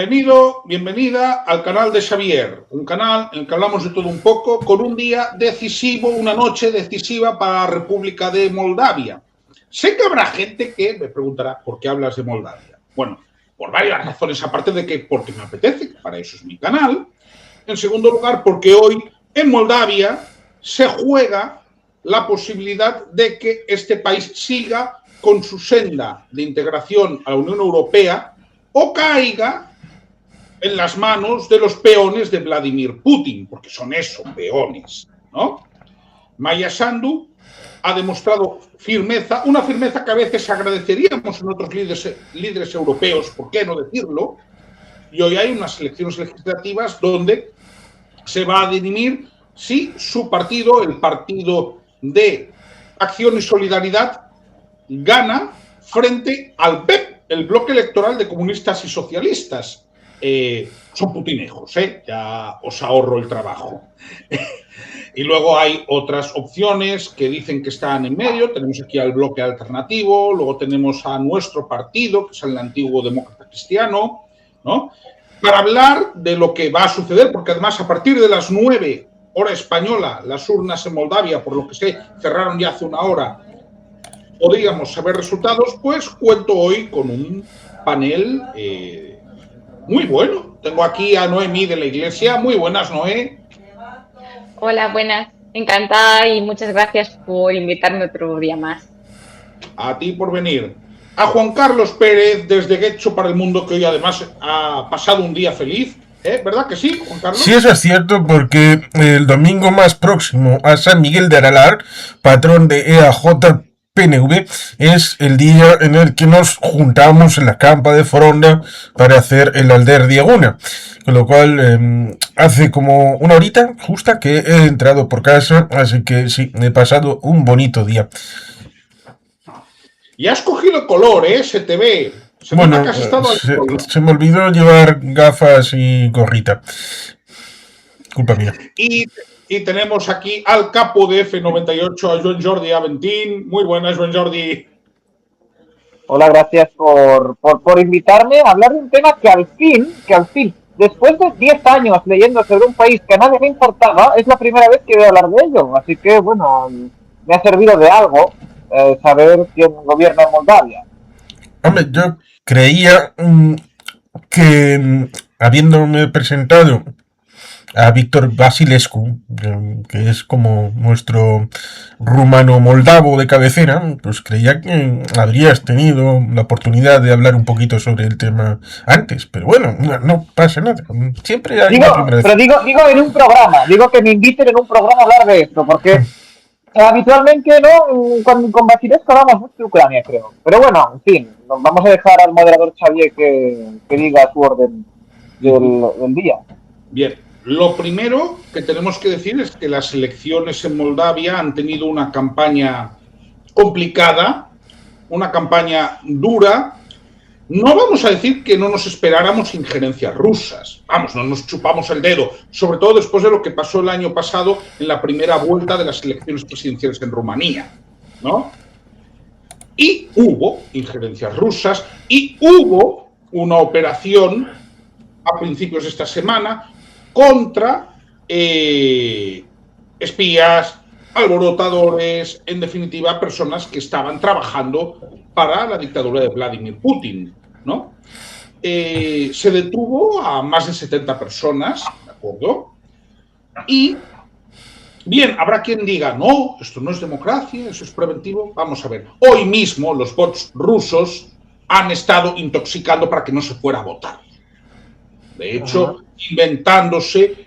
Bienvenido, bienvenida al canal de Xavier, un canal en el que hablamos de todo un poco, con un día decisivo, una noche decisiva para la República de Moldavia. Sé que habrá gente que me preguntará ¿por qué hablas de Moldavia? Bueno, por varias razones, aparte de que porque me apetece, para eso es mi canal. En segundo lugar, porque hoy en Moldavia se juega la posibilidad de que este país siga con su senda de integración a la Unión Europea o caiga en las manos de los peones de Vladimir Putin, porque son eso, peones, ¿no? Maia Sandu ha demostrado firmeza, una firmeza que a veces agradeceríamos en otros líderes europeos, ¿por qué no decirlo? Y hoy hay unas elecciones legislativas donde se va a dirimir si su partido, el Partido de Acción y Solidaridad, gana frente al PEP, el bloque electoral de comunistas y socialistas. Son putinejos, ya os ahorro el trabajo. Y luego hay otras opciones que dicen que están en medio. Tenemos aquí al bloque alternativo, luego tenemos a nuestro partido, que es el antiguo demócrata cristiano, ¿no? Para hablar de lo que va a suceder, porque además a partir de las 9 hora española, las urnas en Moldavia, por lo que sé, cerraron ya hace una hora, podríamos saber resultados, pues cuento hoy con un panel muy bueno. Tengo aquí a Noemí de la Iglesia. Muy buenas, Noé. Hola, buenas. Encantada y muchas gracias por invitarme otro día más. A ti por venir. A Juan Carlos Pérez desde Guecho para el Mundo, que hoy además ha pasado un día feliz. ¿Verdad que sí, Juan Carlos? Sí, eso es cierto, porque el domingo más próximo a San Miguel de Aralar, patrón de EAJ PNV, es el día en el que nos juntamos en la campa de Foronda para hacer el Alder Diaguna. Con lo cual, hace como una horita justa que he entrado por casa, así que sí, he pasado un bonito día. Y has cogido color, se te ve. Bueno, se me olvidó llevar gafas y gorrita. Culpa mía. Y tenemos aquí al capo de F98, a Joan Jordi Aventín. Muy buenas, Joan Jordi. Hola, gracias por invitarme a hablar de un tema que al fin, después de 10 años leyendo sobre un país que a nadie le importaba, es la primera vez que voy a hablar de ello. Así que, bueno, me ha servido de algo saber quién gobierna en Moldavia. Hombre, yo creía que habiéndome presentado a Víctor Vasilescu, que es como nuestro rumano moldavo de cabecera, pues creía que habrías tenido la oportunidad de hablar un poquito sobre el tema antes, pero bueno, no pasa nada, siempre hay una primera vez. Pero digo en un programa, digo que me inviten en un programa a hablar de esto, porque habitualmente no, con Vasilescu hablamos mucho de Ucrania, creo. Pero bueno, en fin, vamos a dejar al moderador Xavier que diga su orden del día. Bien. Lo primero que tenemos que decir es que las elecciones en Moldavia han tenido una campaña complicada, una campaña dura. No vamos a decir que no nos esperáramos injerencias rusas. Vamos, no nos chupamos el dedo, sobre todo después de lo que pasó el año pasado en la primera vuelta de las elecciones presidenciales en Rumanía, ¿no? Y hubo injerencias rusas y hubo una operación a principios de esta semana contra espías, alborotadores, en definitiva, personas que estaban trabajando para la dictadura de Vladimir Putin, ¿no? Se detuvo a más de 70 personas, ¿de acuerdo? Y, bien, habrá quien diga, no, esto no es democracia, eso es preventivo. Vamos a ver, hoy mismo los bots rusos han estado intoxicando para que no se fuera a votar. De hecho, inventándose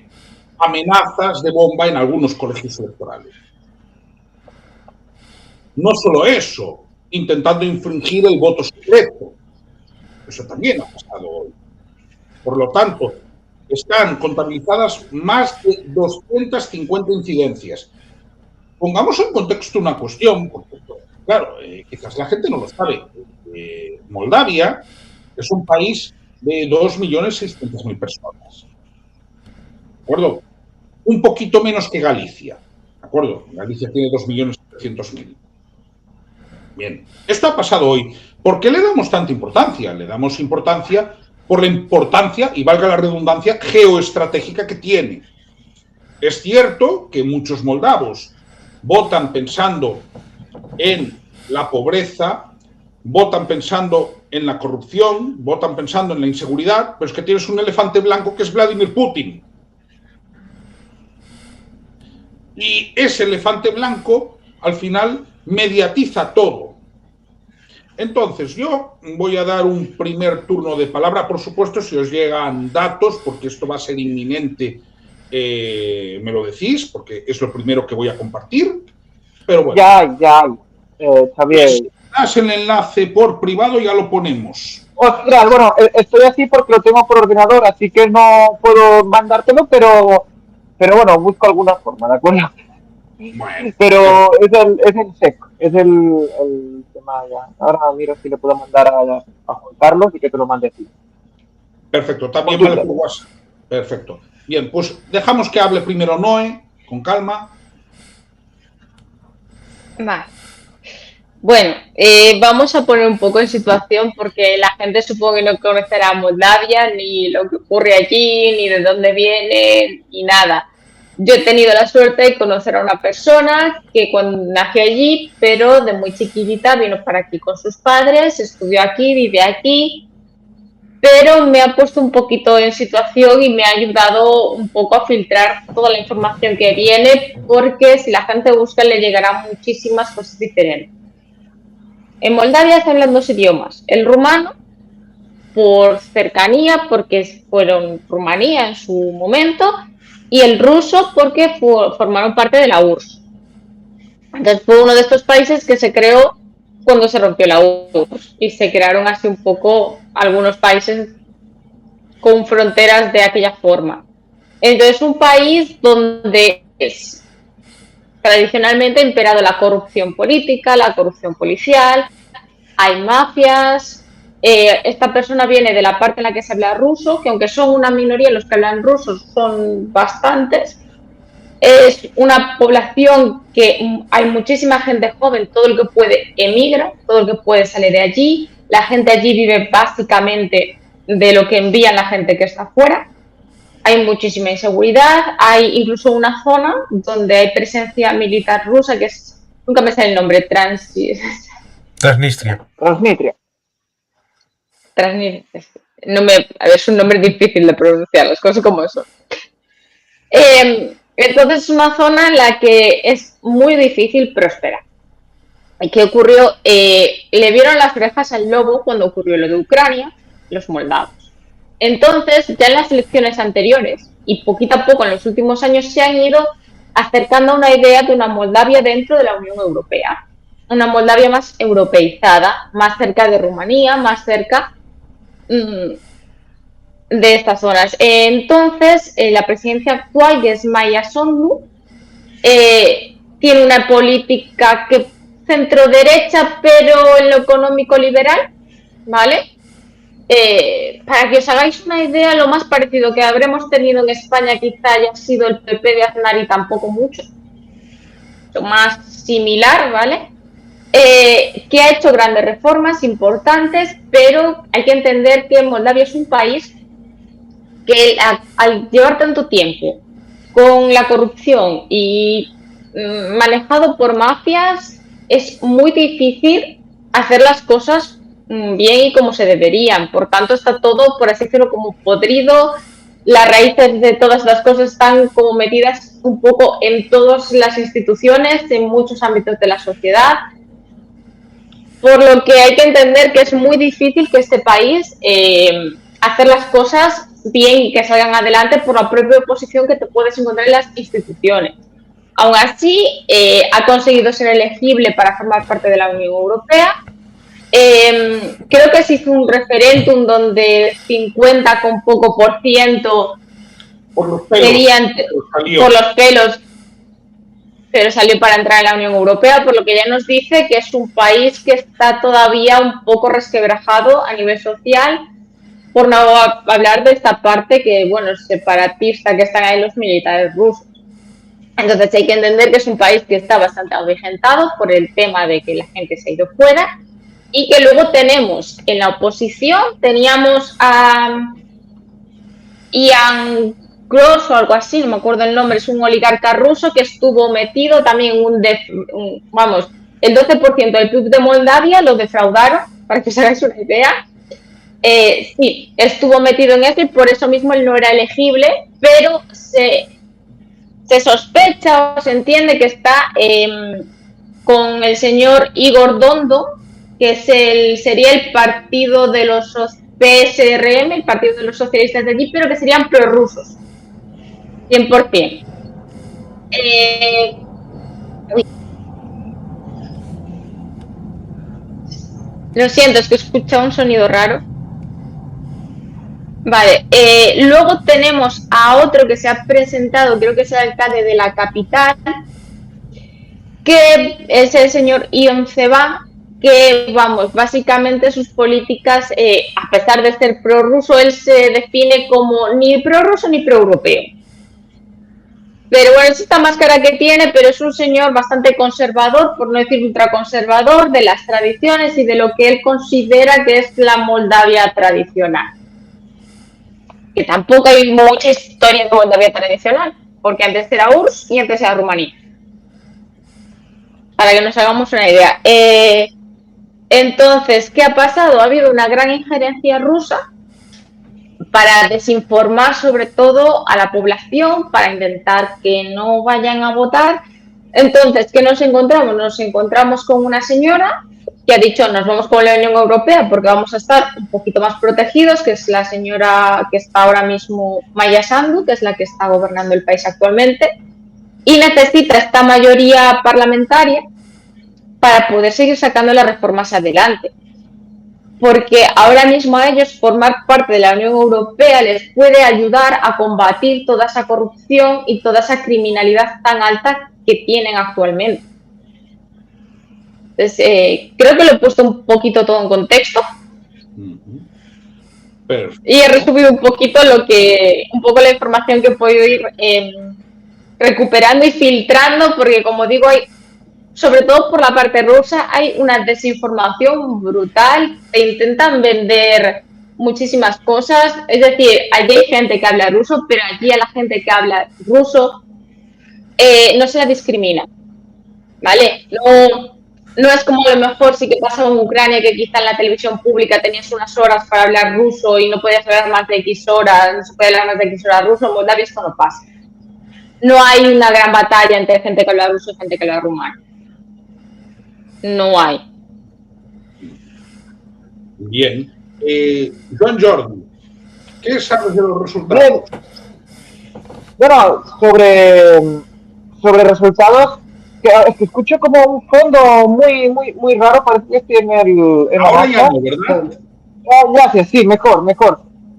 amenazas de bomba en algunos colegios electorales. No solo eso, intentando infringir el voto secreto. Eso también ha pasado hoy. Por lo tanto, están contabilizadas más de 250 incidencias. Pongamos en contexto una cuestión, porque, claro, quizás la gente no lo sabe. Moldavia es un país de 2.600.000 personas. ¿De acuerdo? Un poquito menos que Galicia. ¿De acuerdo? Galicia tiene 2.700.000. Bien, esto ha pasado hoy. ¿Por qué le damos tanta importancia? Le damos importancia por la importancia, y valga la redundancia, geoestratégica que tiene. Es cierto que muchos moldavos votan pensando en la pobreza, votan pensando en la corrupción, votan pensando en la inseguridad, pero es que tienes un elefante blanco que es Vladimir Putin. Y ese elefante blanco, al final, mediatiza todo. Entonces, yo voy a dar un primer turno de palabra, por supuesto, si os llegan datos, porque esto va a ser inminente, me lo decís, porque es lo primero que voy a compartir. Pero bueno. Ya, Xavier. Si das el enlace por privado, ya lo ponemos. Ostras, bueno, estoy así porque lo tengo por ordenador, así que no puedo mandártelo, pero bueno, busco alguna forma, ¿de acuerdo? Bueno, pero es el SEC, es el tema ya. Ahora miro si le puedo mandar a Juan Carlos y que te lo mande aquí. Perfecto, también vale por WhatsApp. Perfecto. Bien, pues dejamos que hable primero Noé, con calma. Vale. Bueno, vamos a poner un poco en situación porque la gente supongo que no conocerá Moldavia, ni lo que ocurre allí, ni de dónde viene, ni nada. Yo he tenido la suerte de conocer a una persona que cuando nació allí, pero de muy chiquitita vino para aquí con sus padres, estudió aquí, vive aquí, pero me ha puesto un poquito en situación y me ha ayudado un poco a filtrar toda la información que viene, porque si la gente busca le llegarán muchísimas cosas diferentes. En Moldavia se hablan dos idiomas, el rumano por cercanía, porque fueron Rumanía en su momento, y el ruso porque formaron parte de la URSS. Entonces fue uno de estos países que se creó cuando se rompió la URSS y se crearon así un poco algunos países con fronteras de aquella forma. Entonces un país donde es tradicionalmente imperado la corrupción política, la corrupción policial, hay mafias. Esta persona viene de la parte en la que se habla ruso, que aunque son una minoría los que hablan ruso, son bastantes. Es una población que hay muchísima gente joven, todo el que puede emigra, todo el que puede salir de allí. La gente allí vive básicamente de lo que envían la gente que está afuera. Hay muchísima inseguridad, hay incluso una zona donde hay presencia militar rusa, que es, nunca me sale el nombre, Transnistria. No me, es un nombre difícil de pronunciar, las cosas como eso. Entonces es una zona en la que es muy difícil prosperar. ¿Qué ocurrió? Le vieron las orejas al lobo cuando ocurrió lo de Ucrania, los moldavos. Entonces, ya en las elecciones anteriores y poquito a poco en los últimos años se han ido acercando a una idea de una Moldavia dentro de la Unión Europea. Una Moldavia más europeizada, más cerca de Rumanía, más cerca de estas zonas. Entonces, la presidencia actual, que es Maia Sandu, tiene una política que centro-derecha, pero en lo económico liberal, ¿vale? Para que os hagáis una idea, lo más parecido que habremos tenido en España quizá haya sido el PP de Aznar y tampoco mucho. Lo más similar, ¿vale? Que ha hecho grandes reformas importantes, pero hay que entender que Moldavia es un país que al llevar tanto tiempo con la corrupción y manejado por mafias, es muy difícil hacer las cosas bien y como se deberían. Por tanto, está todo, por así decirlo, como podrido. Las raíces de todas las cosas están como metidas un poco en todas las instituciones, en muchos ámbitos de la sociedad. Por lo que hay que entender que es muy difícil que este país hacer las cosas bien y que salgan adelante por la propia oposición que te puedes encontrar en las instituciones. Aún así, ha conseguido ser elegible para formar parte de la Unión Europea. Creo que se hizo un referéndum donde 50 con poco por ciento serían por los pelos, pero salió para entrar en la Unión Europea, por lo que ya nos dice que es un país que está todavía un poco resquebrajado a nivel social, por no hablar de esta parte que, bueno, es separatista, que están ahí los militares rusos. Entonces hay que entender que es un país que está bastante avejentado por el tema de que la gente se ha ido fuera. Y que luego tenemos en la oposición, teníamos a Ian Gross o algo así, no me acuerdo el nombre, es un oligarca ruso que estuvo metido también vamos, el 12% del PIB de Moldavia lo defraudaron, para que os hagáis una idea. Sí, estuvo metido en eso y por eso mismo él no era elegible, pero se sospecha o se entiende que está con el señor Igor Dondo, que sería el partido de los PSRM, el partido de los socialistas de allí, pero que serían prorrusos, 100%. Lo siento, es que he escuchado un sonido raro. Vale, luego tenemos a otro que se ha presentado, creo que es el alcalde de la capital, que es el señor Ion Ceban, que, vamos, básicamente sus políticas, a pesar de ser prorruso, él se define como ni prorruso ni proeuropeo. Pero bueno, es esta máscara que tiene, pero es un señor bastante conservador, por no decir ultraconservador, de las tradiciones y de lo que él considera que es la Moldavia tradicional. Que tampoco hay mucha historia de Moldavia tradicional, porque antes era URSS y antes era Rumanía. Para que nos hagamos una idea. Entonces, ¿qué ha pasado? Ha habido una gran injerencia rusa para desinformar sobre todo a la población, para intentar que no vayan a votar. Entonces, ¿qué nos encontramos? Nos encontramos con una señora que ha dicho, nos vamos con la Unión Europea porque vamos a estar un poquito más protegidos, que es la señora que está ahora mismo, Maya Sandu, que es la que está gobernando el país actualmente, y necesita esta mayoría parlamentaria para poder seguir sacando las reformas adelante. Porque ahora mismo a ellos formar parte de la Unión Europea les puede ayudar a combatir toda esa corrupción y toda esa criminalidad tan alta que tienen actualmente. Entonces, creo que lo he puesto un poquito todo en contexto. Y he resumido un poquito un poco la información que he podido ir recuperando y filtrando, porque como digo, sobre todo por la parte rusa, hay una desinformación brutal, te intentan vender muchísimas cosas, es decir, allí hay gente que habla ruso, pero allí a la gente que habla ruso no se la discrimina, ¿vale? No es como a lo mejor sí que pasa en Ucrania, que quizá en la televisión pública tenías unas horas para hablar ruso y no podías hablar más de X horas, no se puede hablar más de X horas ruso. En Moldavia esto no pasa. No hay una gran batalla entre gente que habla ruso y gente que habla rumano. No hay. Bien. Joan Jordi, ¿qué sabes de los resultados? Bien. Bueno, sobre resultados, es que escucho como un fondo muy raro, parece que estoy en Ahora ya no, ¿verdad? Gracias, sí, mejor.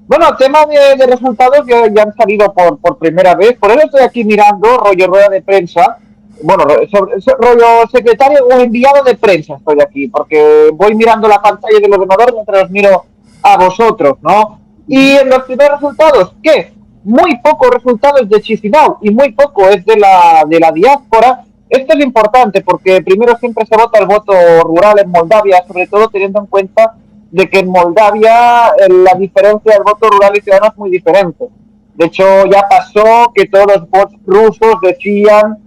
Bueno, tema de resultados ya han salido por primera vez, por eso estoy aquí mirando, rollo rueda de prensa, bueno, rollo secretario o enviado de prensa estoy aquí, porque voy mirando la pantalla del ordenador mientras os miro a vosotros, ¿no? Y en los primeros resultados, ¿qué? Muy pocos resultados de Chisinau y muy poco es de la diáspora. Esto es importante porque primero siempre se vota el voto rural en Moldavia, sobre todo teniendo en cuenta de que en Moldavia la diferencia del voto rural y ciudadano es muy diferente. De hecho, ya pasó que todos los votos rusos decían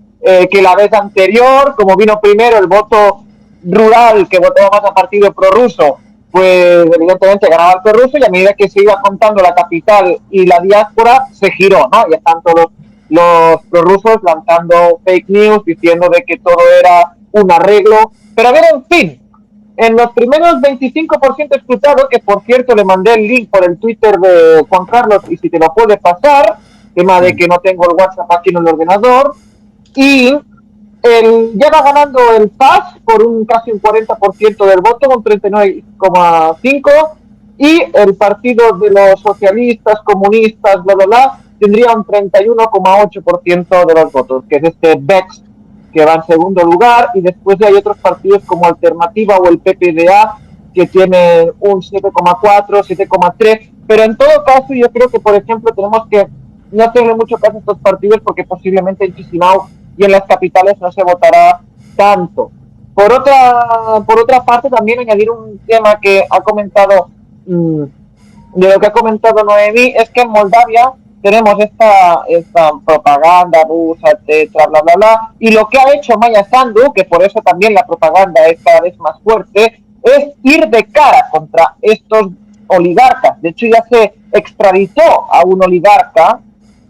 que la vez anterior, como vino primero el voto rural, que votaba más a partido prorruso, pues evidentemente ganaba el prorruso, y a medida que se iba contando la capital y la diáspora, se giró, ¿no? Ya están todos los prorrusos lanzando fake news, diciendo de que todo era un arreglo. Pero a ver, en fin, en los primeros 25% escrutados, que por cierto le mandé el link por el Twitter de Juan Carlos, y si te lo puede pasar, tema de que no tengo el WhatsApp aquí en el ordenador, y ya va ganando el PAS por casi un 40% del voto, un 39,5%, y el partido de los socialistas, comunistas, bla, bla, bla, tendría un 31,8% de los votos, que es este BEX, que va en segundo lugar, y después ya hay otros partidos como Alternativa o el PPDA, que tienen un 7,4, 7,3, pero en todo caso yo creo que, por ejemplo, tenemos que no hacerle mucho caso a estos partidos, porque posiblemente en Chisinau y en las capitales no se votará tanto. Por otra parte, también añadir un tema que ha comentado, de lo que ha comentado Noemí, es que en Moldavia tenemos esta propaganda rusa, etcétera, bla, bla, bla, y lo que ha hecho Maya Sandu, que por eso también la propaganda es cada vez más fuerte, es ir de cara contra estos oligarcas. De hecho, ya se extraditó a un oligarca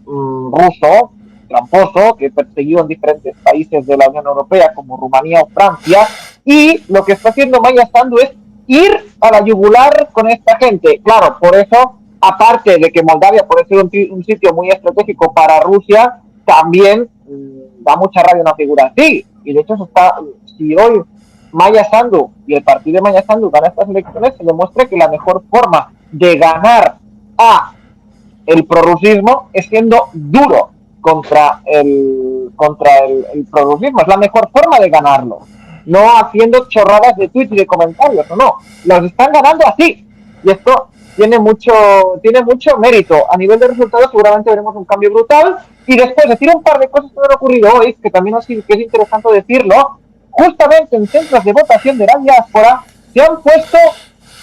ruso, tramposo, que persiguió en diferentes países de la Unión Europea como Rumanía o Francia, y lo que está haciendo Maya Sandu es ir a la yugular con esta gente. Claro, por eso, aparte de que Moldavia puede ser un sitio muy estratégico para Rusia, también da mucha rabia una figura así. Y de hecho, si hoy Maya Sandu y el partido de Maya Sandu gana estas elecciones, se demuestra que la mejor forma de ganar a el prorrusismo es siendo duro contra el prorrusismo. Es la mejor forma de ganarlo, no haciendo chorradas de tweets y de comentarios, no, los están ganando así, y esto tiene mucho mérito. A nivel de resultados seguramente veremos un cambio brutal. Y después decir un par de cosas que me han ocurrido hoy, que también que es interesante decirlo. Justamente en centros de votación de la diáspora se han puesto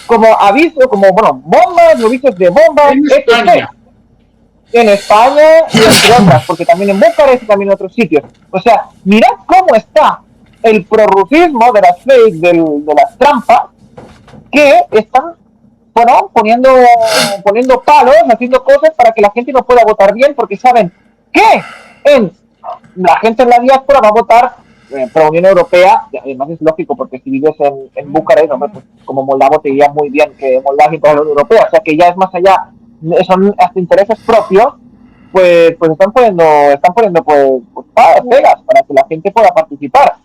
como aviso, como bombas, avisos de bombas, etc. En España y entre otras, porque también en Bucarest y también en otros sitios. O sea, mirad cómo está el prorrusismo de las fake, de las trampas, que están poniendo palos, haciendo cosas para que la gente no pueda votar bien, porque saben que la gente en la diáspora va a votar pro Unión Europea. Y además es lógico, porque si vives en Bucarest, pues como moldavo te diría muy bien que Moldavia entra en la Unión Europea, o sea que ya es más allá, son hasta intereses propios, pues están poniendo pegas para que la gente pueda participar.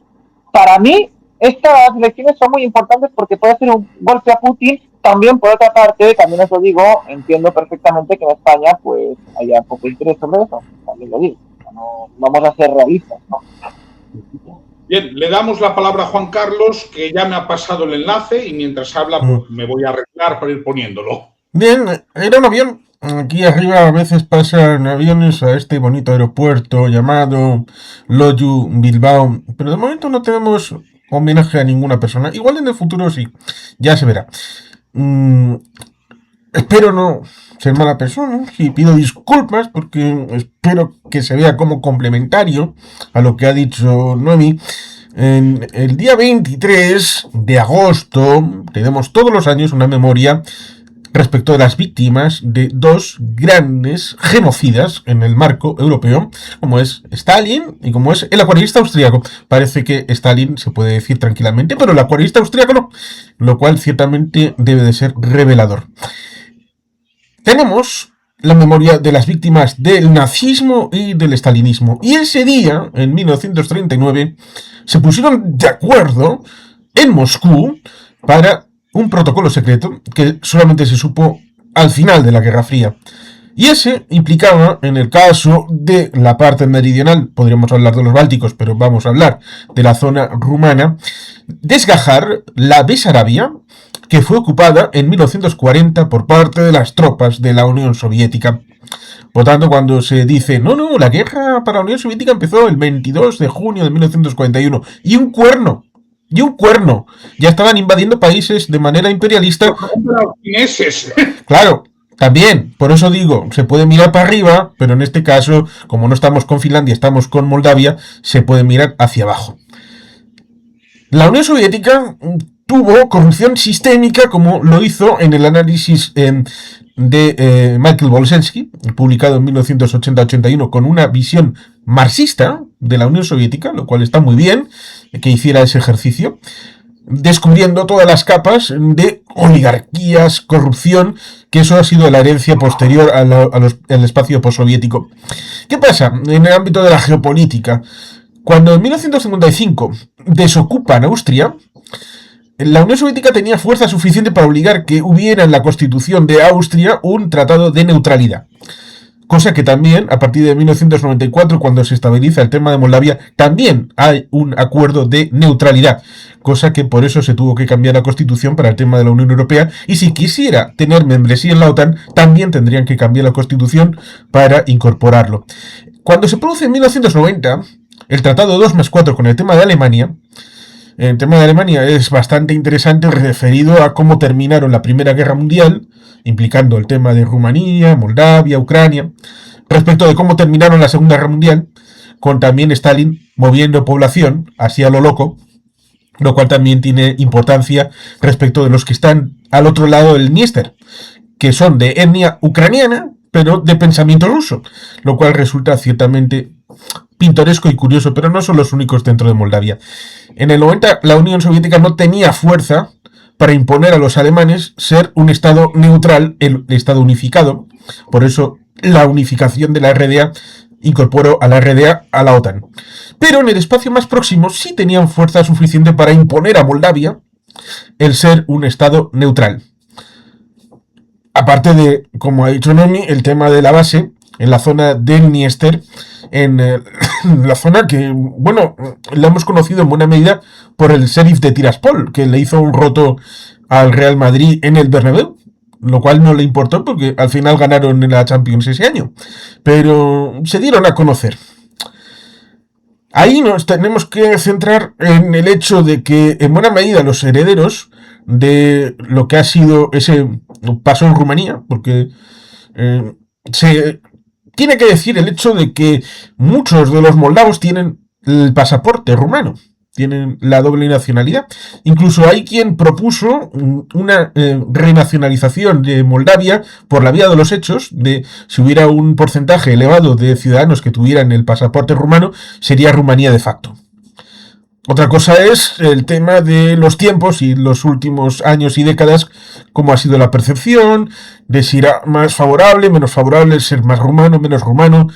Para mí, estas elecciones son muy importantes porque puede ser un golpe a Putin. También, por otra parte, también os lo digo, entiendo perfectamente que en España pues haya poco interés sobre eso. También lo digo. No, vamos a ser realistas, ¿no? Bien, le damos la palabra a Juan Carlos, que ya me ha pasado el enlace y mientras habla pues, me voy a arreglar para ir poniéndolo. Bien, era un avión. Aquí arriba a veces pasan aviones a este bonito aeropuerto llamado Loiu Bilbao, pero de momento no tenemos homenaje a ninguna persona. Igual en el futuro sí, ya se verá. Espero no ser mala persona y pido disculpas porque espero que se vea como complementario a lo que ha dicho Noemí. En el día 23 de agosto tenemos todos los años una memoria respecto de las víctimas de dos grandes genocidas en el marco europeo, como es Stalin y como es el acuarelista austríaco. Parece que Stalin se puede decir tranquilamente, pero el acuarelista austríaco no, lo cual ciertamente debe de ser revelador. Tenemos la memoria de las víctimas del nazismo y del stalinismo. Y ese día, en 1939, se pusieron de acuerdo en Moscú para un protocolo secreto que solamente se supo al final de la Guerra Fría. Y ese implicaba, en el caso de la parte meridional, podríamos hablar de los bálticos, pero vamos a hablar de la zona rumana, desgajar la Besarabia, que fue ocupada en 1940 por parte de las tropas de la Unión Soviética. Por tanto, cuando se dice, no, la guerra para la Unión Soviética empezó el 22 de junio de 1941, y un cuerno, ya estaban invadiendo países de manera imperialista. Claro, también, por eso digo, se puede mirar para arriba, pero en este caso, como no estamos con Finlandia, estamos con Moldavia, se puede mirar hacia abajo. La Unión Soviética tuvo corrupción sistémica, como lo hizo en el análisis de Michael Bolsensky, publicado en 1980-81, con una visión marxista de la Unión Soviética, lo cual está muy bien que hiciera ese ejercicio, descubriendo todas las capas de oligarquías, corrupción, que eso ha sido la herencia posterior al espacio postsoviético. ¿Qué pasa en el ámbito de la geopolítica? Cuando en 1955 desocupan Austria, la Unión Soviética tenía fuerza suficiente para obligar que hubiera en la Constitución de Austria un tratado de neutralidad. Cosa que también, a partir de 1994, cuando se estabiliza el tema de Moldavia, también hay un acuerdo de neutralidad. Cosa que por eso se tuvo que cambiar la Constitución para el tema de la Unión Europea. Y si quisiera tener membresía en la OTAN, también tendrían que cambiar la Constitución para incorporarlo. Cuando se produce en 1990 el Tratado 2+4 con el tema de Alemania, El tema de Alemania es bastante interesante referido a cómo terminaron la Primera Guerra Mundial, implicando el tema de Rumanía, Moldavia, Ucrania, respecto de cómo terminaron la Segunda Guerra Mundial, con también Stalin moviendo población hacia lo loco, lo cual también tiene importancia respecto de los que están al otro lado del Dniester, que son de etnia ucraniana, pero de pensamiento ruso, lo cual resulta ciertamente pintoresco y curioso, pero no son los únicos dentro de Moldavia. En el 90 la Unión Soviética no tenía fuerza para imponer a los alemanes ser un estado neutral, el estado unificado, por eso la unificación de la RDA incorporó a la RDA a la OTAN. Pero en el espacio más próximo sí tenían fuerza suficiente para imponer a Moldavia el ser un estado neutral. Aparte de, como ha dicho Nomi, el tema de la base en la zona del Dniester, en la zona que, bueno, la hemos conocido en buena medida por el Sheriff de Tiraspol, que le hizo un roto al Real Madrid en el Bernabéu, lo cual no le importó porque al final ganaron en la Champions ese año, pero se dieron a conocer. Ahí nos tenemos que centrar en el hecho de que en buena medida los herederos de lo que ha sido ese paso en Rumanía, porque se tiene que decir el hecho de que muchos de los moldavos tienen el pasaporte rumano, tienen la doble nacionalidad. Incluso hay quien propuso una renacionalización de Moldavia por la vía de los hechos, de si hubiera un porcentaje elevado de ciudadanos que tuvieran el pasaporte rumano, sería Rumanía de facto. Otra cosa es el tema de los tiempos y los últimos años y décadas, cómo ha sido la percepción, de si era más favorable, menos favorable, ser más rumano, menos rumano.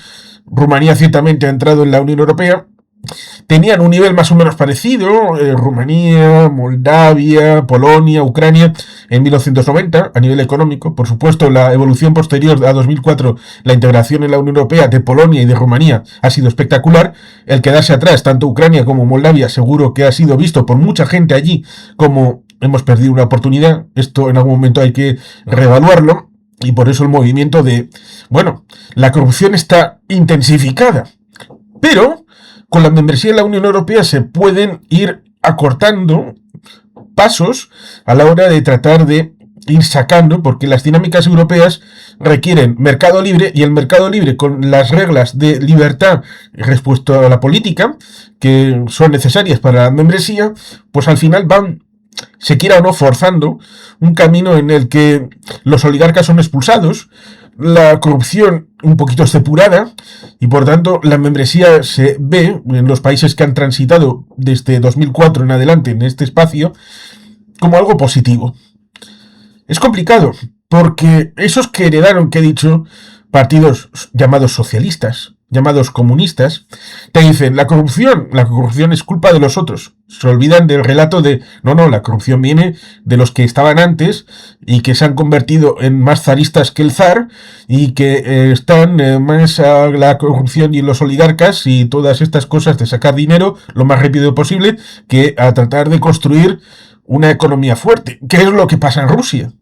Rumanía ciertamente ha entrado en la Unión Europea. Tenían un nivel más o menos parecido, Rumanía, Moldavia, Polonia, Ucrania, en 1990, a nivel económico. Por supuesto, la evolución posterior a 2004, la integración en la Unión Europea de Polonia y de Rumanía ha sido espectacular. El quedarse atrás, tanto Ucrania como Moldavia, seguro que ha sido visto por mucha gente allí como hemos perdido una oportunidad. Esto en algún momento hay que reevaluarlo. Y por eso el movimiento de, bueno, la corrupción está intensificada. Pero con la membresía en la Unión Europea se pueden ir acortando pasos a la hora de tratar de ir sacando, porque las dinámicas europeas requieren mercado libre, y el mercado libre con las reglas de libertad respecto a la política que son necesarias para la membresía, pues al final van, se quiera o no, forzando un camino en el que los oligarcas son expulsados, la corrupción un poquito es depurada, y por tanto la membresía se ve en los países que han transitado desde 2004 en adelante en este espacio como algo positivo. Es complicado porque esos que heredaron, que he dicho, partidos llamados socialistas, llamados comunistas, te dicen la corrupción es culpa de los otros. Se olvidan del relato de no, la corrupción viene de los que estaban antes y que se han convertido en más zaristas que el zar, y que están más a la corrupción y los oligarcas y todas estas cosas de sacar dinero lo más rápido posible, que a tratar de construir una economía fuerte. ¿Qué es lo que pasa en Rusia?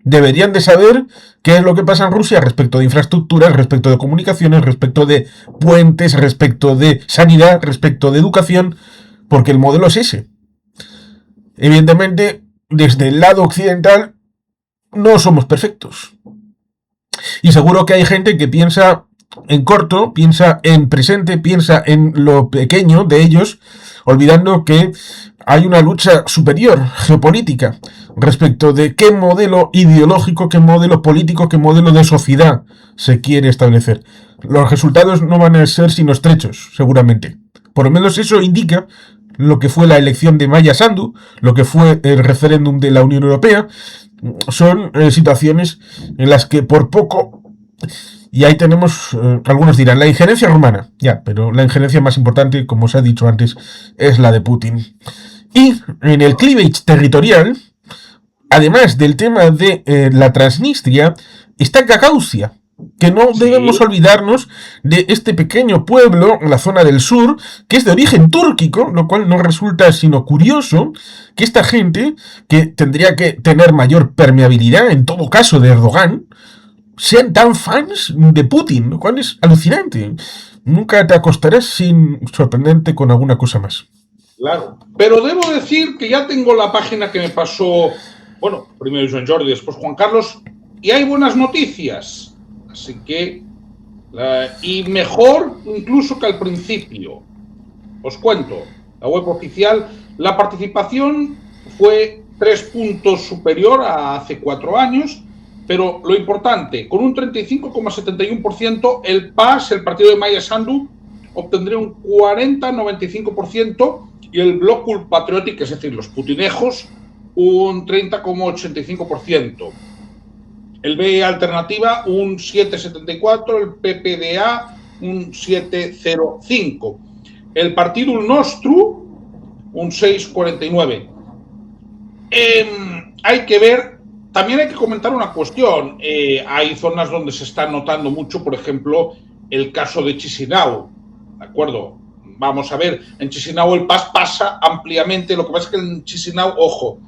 Deberían de saber qué es lo que pasa en Rusia respecto de infraestructuras, respecto de comunicaciones, respecto de puentes, respecto de sanidad, respecto de educación, porque el modelo es ese. Evidentemente, desde el lado occidental no somos perfectos. Y seguro que hay gente que piensa en corto, piensa en presente, piensa en lo pequeño de ellos, olvidando que hay una lucha superior, geopolítica, respecto de qué modelo ideológico, qué modelo político, qué modelo de sociedad se quiere establecer. Los resultados no van a ser sino estrechos, seguramente. Por lo menos eso indica lo que fue la elección de Maya Sandu, lo que fue el referéndum de la Unión Europea. Son situaciones en las que por poco... Y ahí tenemos, algunos dirán, la injerencia rumana. Ya, pero la injerencia más importante, como os he dicho antes, es la de Putin. Y en el cleavage territorial, además del tema de la Transnistria, está Gagauzia, que no debemos olvidarnos de este pequeño pueblo en la zona del sur, que es de origen túrquico, lo cual no resulta sino curioso que esta gente, que tendría que tener mayor permeabilidad en todo caso de Erdogan, sean tan fans de Putin, lo cual es alucinante. Nunca te acostarás sin sorprenderte con alguna cosa más. Claro, pero debo decir que ya tengo la página que me pasó, bueno, primero Joan Jordi, después Juan Carlos, y hay buenas noticias, así que, y mejor incluso que al principio. Os cuento, la web oficial, la participación fue 3 puntos superior a hace 4 años, pero lo importante, con un 35,71%, el PAS, el partido de Maia Sandu, obtendría un 40,95% y el Bloc Patriòtic, es decir, los putinejos, un 30,85%. El BE Alternativa, un 7,74%, el PPDA, un 7,05%. El Partido Nostru, un 6,49%. Hay que ver, también hay que comentar una cuestión. Hay zonas donde se está notando mucho, por ejemplo, el caso de Chisinau, ¿de acuerdo? Vamos a ver, en Chisinau el PAS pasa ampliamente, lo que pasa es que en Chisinau, ojo,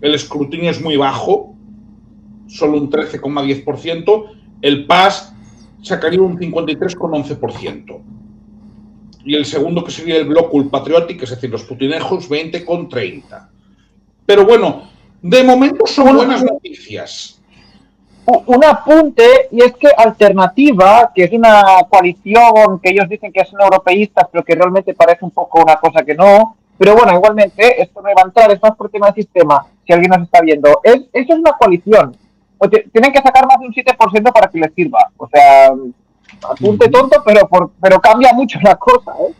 el escrutinio es muy bajo, solo un 13,10%, el PAS sacaría un 53,11%. Y el segundo, que sería el Bloc Patriòtic, es decir, los putinejos, 20,30%. Pero bueno, de momento son buenas noticias. Un apunte, y es que Alternativa, que es una coalición que ellos dicen que son europeístas, pero que realmente parece un poco una cosa que no, pero bueno, igualmente, esto no va a entrar, es más por tema del sistema, si alguien nos está viendo. Eso es una coalición. Tienen que sacar más de un 7% para que les sirva. O sea, apunte tonto, pero cambia mucho la cosa, ¿eh?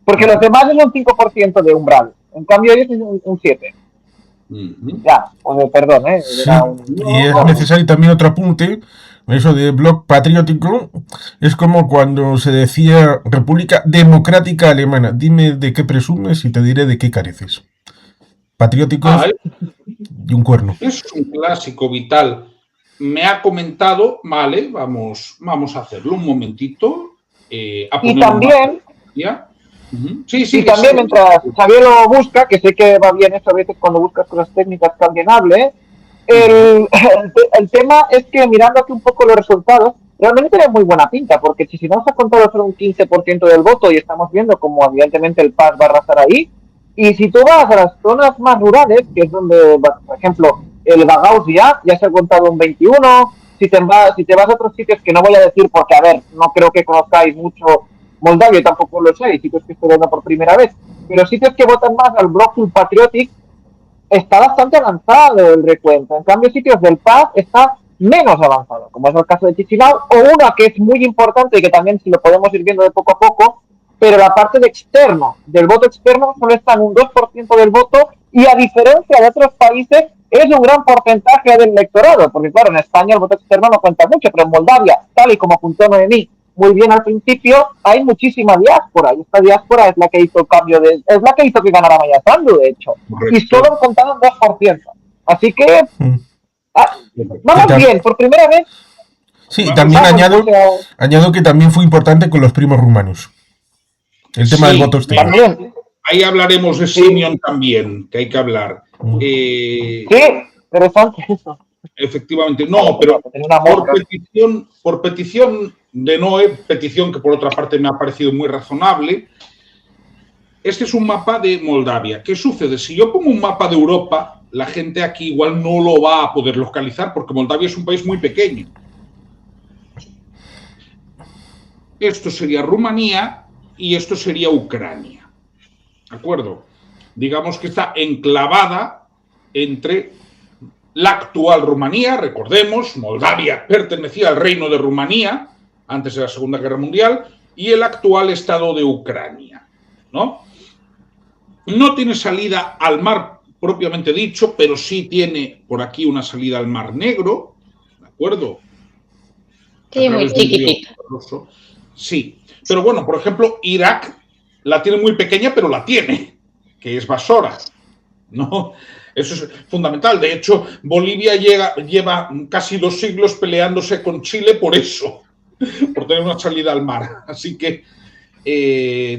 Porque los demás es un 5% de umbral. En cambio, ellos es un 7%. Ya, perdón, ¿eh? Sí, y es necesario también otro apunte. Eso de Bloc Patriótico es como cuando se decía República Democrática Alemana. Dime de qué presumes y te diré de qué careces. Patrióticos y un cuerno. Es un clásico vital. Me ha comentado, vale, vamos a hacerlo un momentito. Y también... Sí, y también mientras Xavier lo busca, que sé que va bien eso a veces cuando buscas cosas técnicas cambiables, el tema es que mirando aquí un poco los resultados, realmente tiene muy buena pinta, porque si no se ha contado solo un 15% del voto y estamos viendo como evidentemente el PAS va a arrasar ahí, y si tú vas a las zonas más rurales, que es donde, por ejemplo, el Bagaus ya se ha contado un 21%, si te vas a otros sitios que no voy a decir porque, a ver, no creo que conozcáis mucho Moldavia, tampoco lo sé, sitios que estoy viendo por primera vez, pero sitios que votan más al Bloc Patriòtic está bastante avanzado el recuento. En cambio, sitios del PAS está menos avanzado, como es el caso de Chisinau, o una que es muy importante y que también si lo podemos ir viendo de poco a poco, pero la parte de externo, del voto externo, solo está en un 2% del voto y a diferencia de otros países es un gran porcentaje del electorado, porque claro, en España el voto externo no cuenta mucho, pero en Moldavia, tal y como apuntó Noemí muy bien al principio, hay muchísima diáspora, y esta diáspora es la que hizo el cambio es la que hizo que ganara Maia Sandu, de hecho. Correcto. Y solo contaron 2%. Así que vamos bien, por primera vez. Sí, también añado que también fue importante con los primos rumanos. El tema del voto exterior. También. Ahí hablaremos de Simeon también, que hay que hablar. Sí, interesante eso. Efectivamente, no, pero por petición de Noé, petición que por otra parte me ha parecido muy razonable, este es un mapa de Moldavia. ¿Qué sucede? Si yo pongo un mapa de Europa, la gente aquí igual no lo va a poder localizar porque Moldavia es un país muy pequeño. Esto sería Rumanía y esto sería Ucrania. ¿De acuerdo? Digamos que está enclavada entre la actual Rumanía, recordemos, Moldavia pertenecía al Reino de Rumanía antes de la Segunda Guerra Mundial, y el actual Estado de Ucrania, ¿no? No tiene salida al mar propiamente dicho, pero sí tiene por aquí una salida al Mar Negro, ¿de acuerdo? Sí, muy chiquitita. Sí, pero bueno, por ejemplo, Irak la tiene muy pequeña, pero la tiene, que es Basora, ¿no? Eso es fundamental. De hecho, Bolivia lleva casi 2 siglos peleándose con Chile por eso, por tener una salida al mar. Así que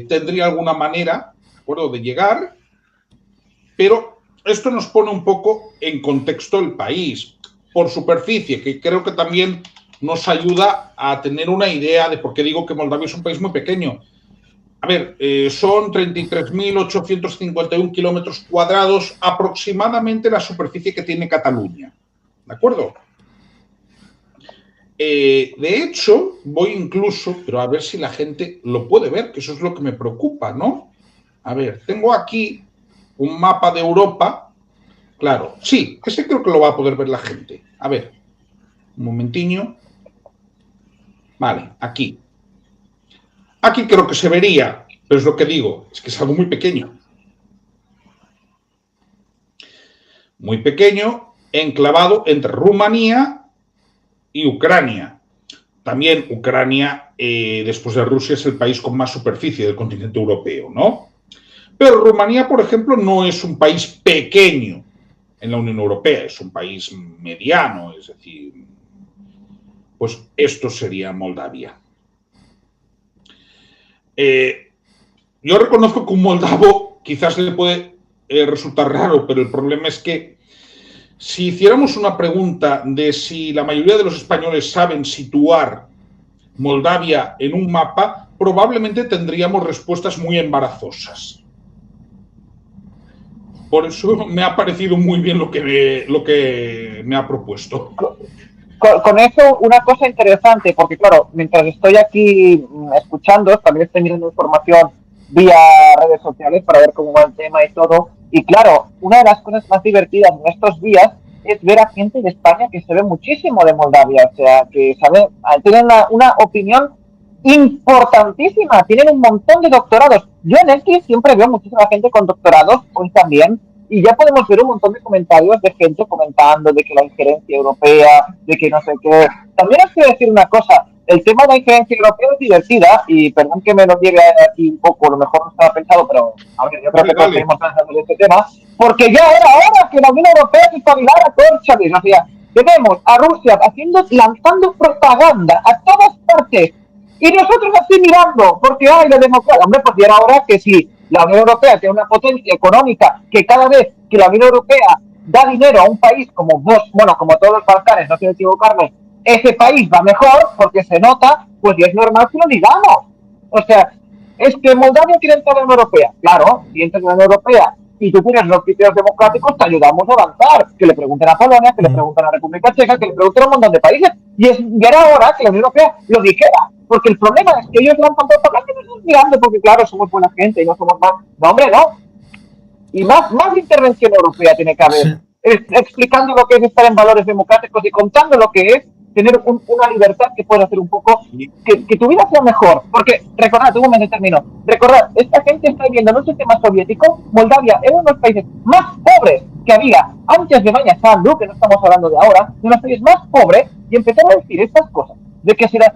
tendría alguna manera, ¿de acuerdo?, de llegar, pero esto nos pone un poco en contexto el país, por superficie, que creo que también nos ayuda a tener una idea de por qué digo que Moldavia es un país muy pequeño. ver, son 33.851 kilómetros cuadrados aproximadamente la superficie que tiene Cataluña. ¿De acuerdo? De hecho, voy incluso, pero a ver si la gente lo puede ver, que eso es lo que me preocupa, ¿no? A ver, tengo aquí un mapa de Europa. Claro, sí, ese creo que lo va a poder ver la gente. A ver, un momentiño. Vale, aquí. Aquí creo que se vería, pero es lo que digo, es que es algo muy pequeño. Muy pequeño, enclavado entre Rumanía y Ucrania. También Ucrania, después de Rusia, es el país con más superficie del continente europeo, ¿no? Pero Rumanía, por ejemplo, no es un país pequeño en la Unión Europea, es un país mediano, es decir, pues esto sería Moldavia. Yo reconozco que un moldavo quizás le puede resultar raro, pero el problema es que si hiciéramos una pregunta de si la mayoría de los españoles saben situar Moldavia en un mapa, probablemente tendríamos respuestas muy embarazosas. Por eso me ha parecido muy bien lo que me ha propuesto. Con eso, una cosa interesante, porque claro, mientras estoy aquí escuchando, también estoy mirando información vía redes sociales para ver cómo va el tema y todo. Y claro, una de las cosas más divertidas en estos días es ver a gente de España que se ve muchísimo de Moldavia, o sea, que tienen una opinión importantísima, tienen un montón de doctorados. Yo en X siempre veo muchísima gente con doctorados, hoy también, y ya podemos ver un montón de comentarios de gente comentando de que la injerencia europea, de que no sé qué. También os quiero decir una cosa, el tema de la injerencia europea es divertida, y perdón que me lo lleve aquí un poco, a lo mejor no estaba pensado, pero a ver, yo creo que todos tenemos ganas de este tema, porque ya era hora que la Unión Europea se espabilara con Chávez. O sea, tenemos a Rusia lanzando propaganda a todas partes, y nosotros así mirando, porque hay la democracia. Hombre, pues ya era hora que si la Unión Europea tiene una potencia económica que cada vez que la Unión Europea da dinero a un país como como todos los Balcanes, no quiero equivocarme, ese país va mejor porque se nota, pues ya es normal que lo digamos. O sea, es que Moldavia quiere entrar en la Unión Europea. Claro, si entra en la Unión Europea y tú tienes los criterios democráticos, te ayudamos a avanzar. Que le pregunten a Polonia, que le pregunten a la República Checa, que le pregunten a un montón de países. Y era hora que la Unión Europea lo dijera. Porque el problema es que ellos lanzan propaganda y nos están mirando porque, claro, somos buena gente y no somos más. No, hombre, no. Y más intervención europea tiene que haber. Sí. Explicando lo que es estar en valores democráticos y contando lo que es tener una libertad que pueda hacer un poco que tu vida sea mejor. Porque, recordad, un momento termino. Recordad, esta gente está viviendo en un sistema soviético. Moldavia era uno de los países más pobres que había antes de Vanya Sandu, que no estamos hablando de ahora, de los países más pobres, y empezaron a decir estas cosas. De que será,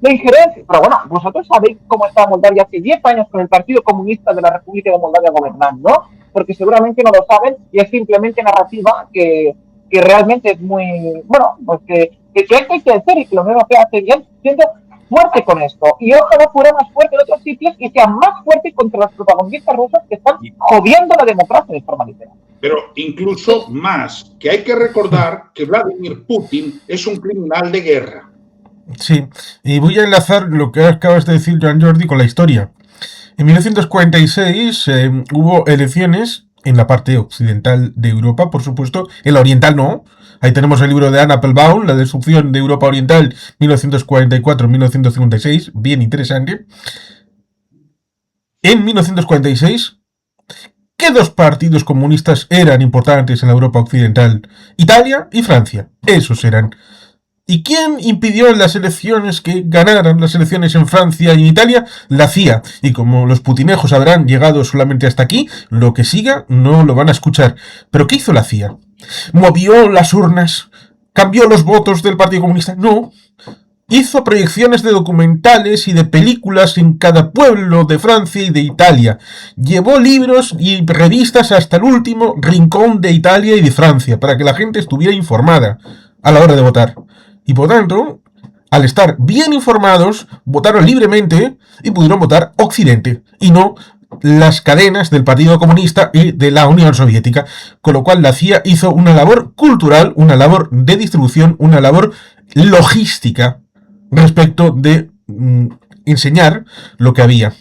la injerencia. Pero bueno, vosotros sabéis cómo está Moldavia hace 10 años con el Partido Comunista de la República de Moldavia gobernando, ¿no? Porque seguramente no lo saben y es simplemente narrativa que realmente es muy, bueno, pues que hay que hacer y que la Unión Europea hace bien siendo fuerte con esto. Y ojalá fuera más fuerte en otros sitios y sea más fuerte contra los protagonistas rusos que están jodiendo la democracia de forma literal. Pero incluso más, que hay que recordar que Vladimir Putin es un criminal de guerra. Sí, y voy a enlazar lo que acabas de decir, Joan Jordi, con la historia. En 1946 hubo elecciones en la parte occidental de Europa, por supuesto, en la oriental no. Ahí tenemos el libro de Anna Applebaum, La destrucción de Europa Oriental, 1944-1956, bien interesante. En 1946, ¿qué dos partidos comunistas eran importantes en la Europa occidental? Italia y Francia, esos eran. ¿Y quién impidió las elecciones que ganaran las elecciones en Francia y en Italia? La CIA. Y como los putinejos habrán llegado solamente hasta aquí, lo que siga no lo van a escuchar. ¿Pero qué hizo la CIA? ¿Movió las urnas? ¿Cambió los votos del Partido Comunista? No. Hizo proyecciones de documentales y de películas en cada pueblo de Francia y de Italia. Llevó libros y revistas hasta el último rincón de Italia y de Francia, para que la gente estuviera informada a la hora de votar. Y por tanto, al estar bien informados, votaron libremente y pudieron votar Occidente, y no las cadenas del Partido Comunista y de la Unión Soviética. Con lo cual la CIA hizo una labor cultural, una labor de distribución, una labor logística respecto de enseñar lo que había.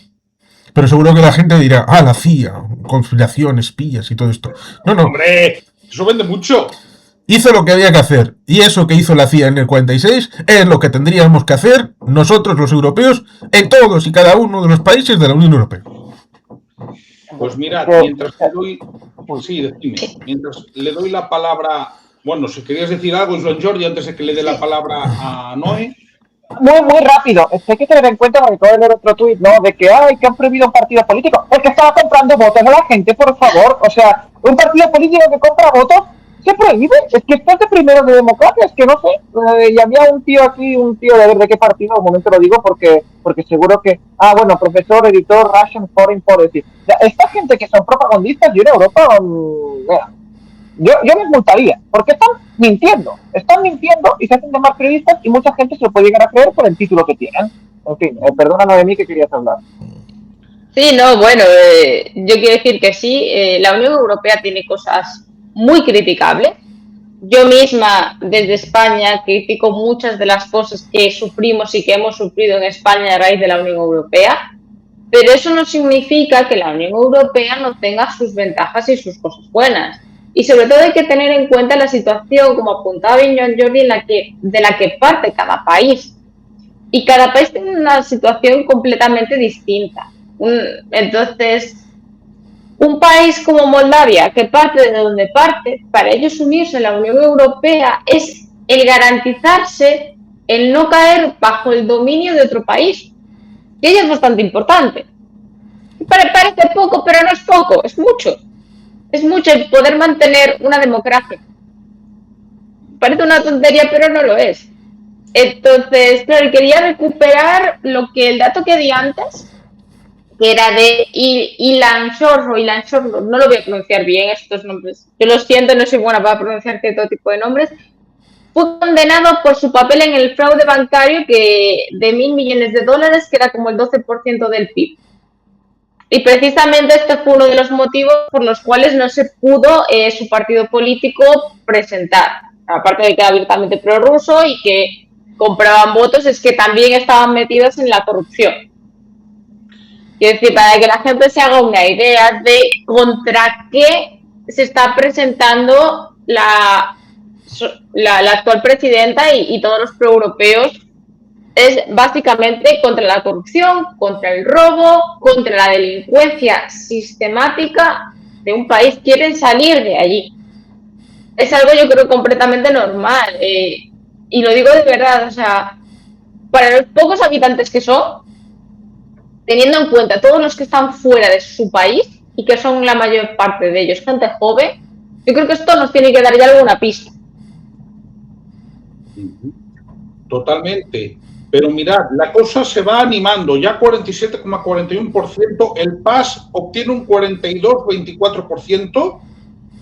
Pero seguro que la gente dirá, la CIA, conspiración, espías y todo esto. No. Hombre, eso vende mucho. Hizo lo que había que hacer. Y eso que hizo la CIA en el 46 es lo que tendríamos que hacer nosotros los europeos en todos y cada uno de los países de la Unión Europea. Pues mira, mientras le doy... Sí, decime. Mientras le doy la palabra... Bueno, si querías decir algo, Joan Jordi, antes de que le dé la palabra a Noé. Muy rápido. Hay que tener en cuenta, porque acabo de leer otro tuit, ¿no? De que han prohibido un partido político. El que estaba comprando votos a la gente, por favor. O sea, un partido político que compra votos se prohíbe. Es que esto es de primero de democracia. Es que no sé. Y había un tío aquí, de ver de qué partido, un momento lo digo porque seguro que... bueno, profesor, editor, Russian Foreign Policy. O sea, esta gente que son propagandistas, yo en Europa... Yo les multaría, porque están mintiendo y se hacen llamar periodistas y mucha gente se lo puede llegar a creer por el título que tienen. En fin, perdona Noemí que querías hablar. Sí, no, bueno, yo quiero decir que sí, la Unión Europea tiene cosas muy criticables. Yo misma, desde España, critico muchas de las cosas que sufrimos y que hemos sufrido en España a raíz de la Unión Europea, pero eso no significa que la Unión Europea no tenga sus ventajas y sus cosas buenas. Y sobre todo hay que tener en cuenta la situación, como apuntaba bien Joan Jordi, de la que parte cada país. Y cada país tiene una situación completamente distinta. Entonces, un país como Moldavia, que parte de donde parte, para ellos unirse a la Unión Europea es el garantizarse el no caer bajo el dominio de otro país. Y ello es bastante importante. Parece poco, pero no es poco, es mucho. Es mucho el poder mantener una democracia. Parece una tontería, pero no lo es. Entonces, claro, quería recuperar el dato que di antes, que era de Ilan Shorro, no lo voy a pronunciar bien estos nombres. Yo lo siento, no soy buena para pronunciar cierto tipo de nombres. Fue condenado por su papel en el fraude bancario de $1.000 millones, que era como el 12% del PIB. Y precisamente este fue uno de los motivos por los cuales no se pudo su partido político presentar. Aparte de que era abiertamente prorruso y que compraban votos, es que también estaban metidos en la corrupción. Quiero decir, para que la gente se haga una idea de contra qué se está presentando la actual presidenta y todos los proeuropeos, es básicamente contra la corrupción, contra el robo, contra la delincuencia sistemática de un país. Quieren salir de allí. Es algo, yo creo, completamente normal. Y lo digo de verdad, o sea, para los pocos habitantes que son, teniendo en cuenta todos los que están fuera de su país y que son la mayor parte de ellos gente joven, yo creo que esto nos tiene que dar ya alguna pista. Totalmente. Pero mirad, la cosa se va animando. Ya 47,41%, el PAS obtiene un 42,24%,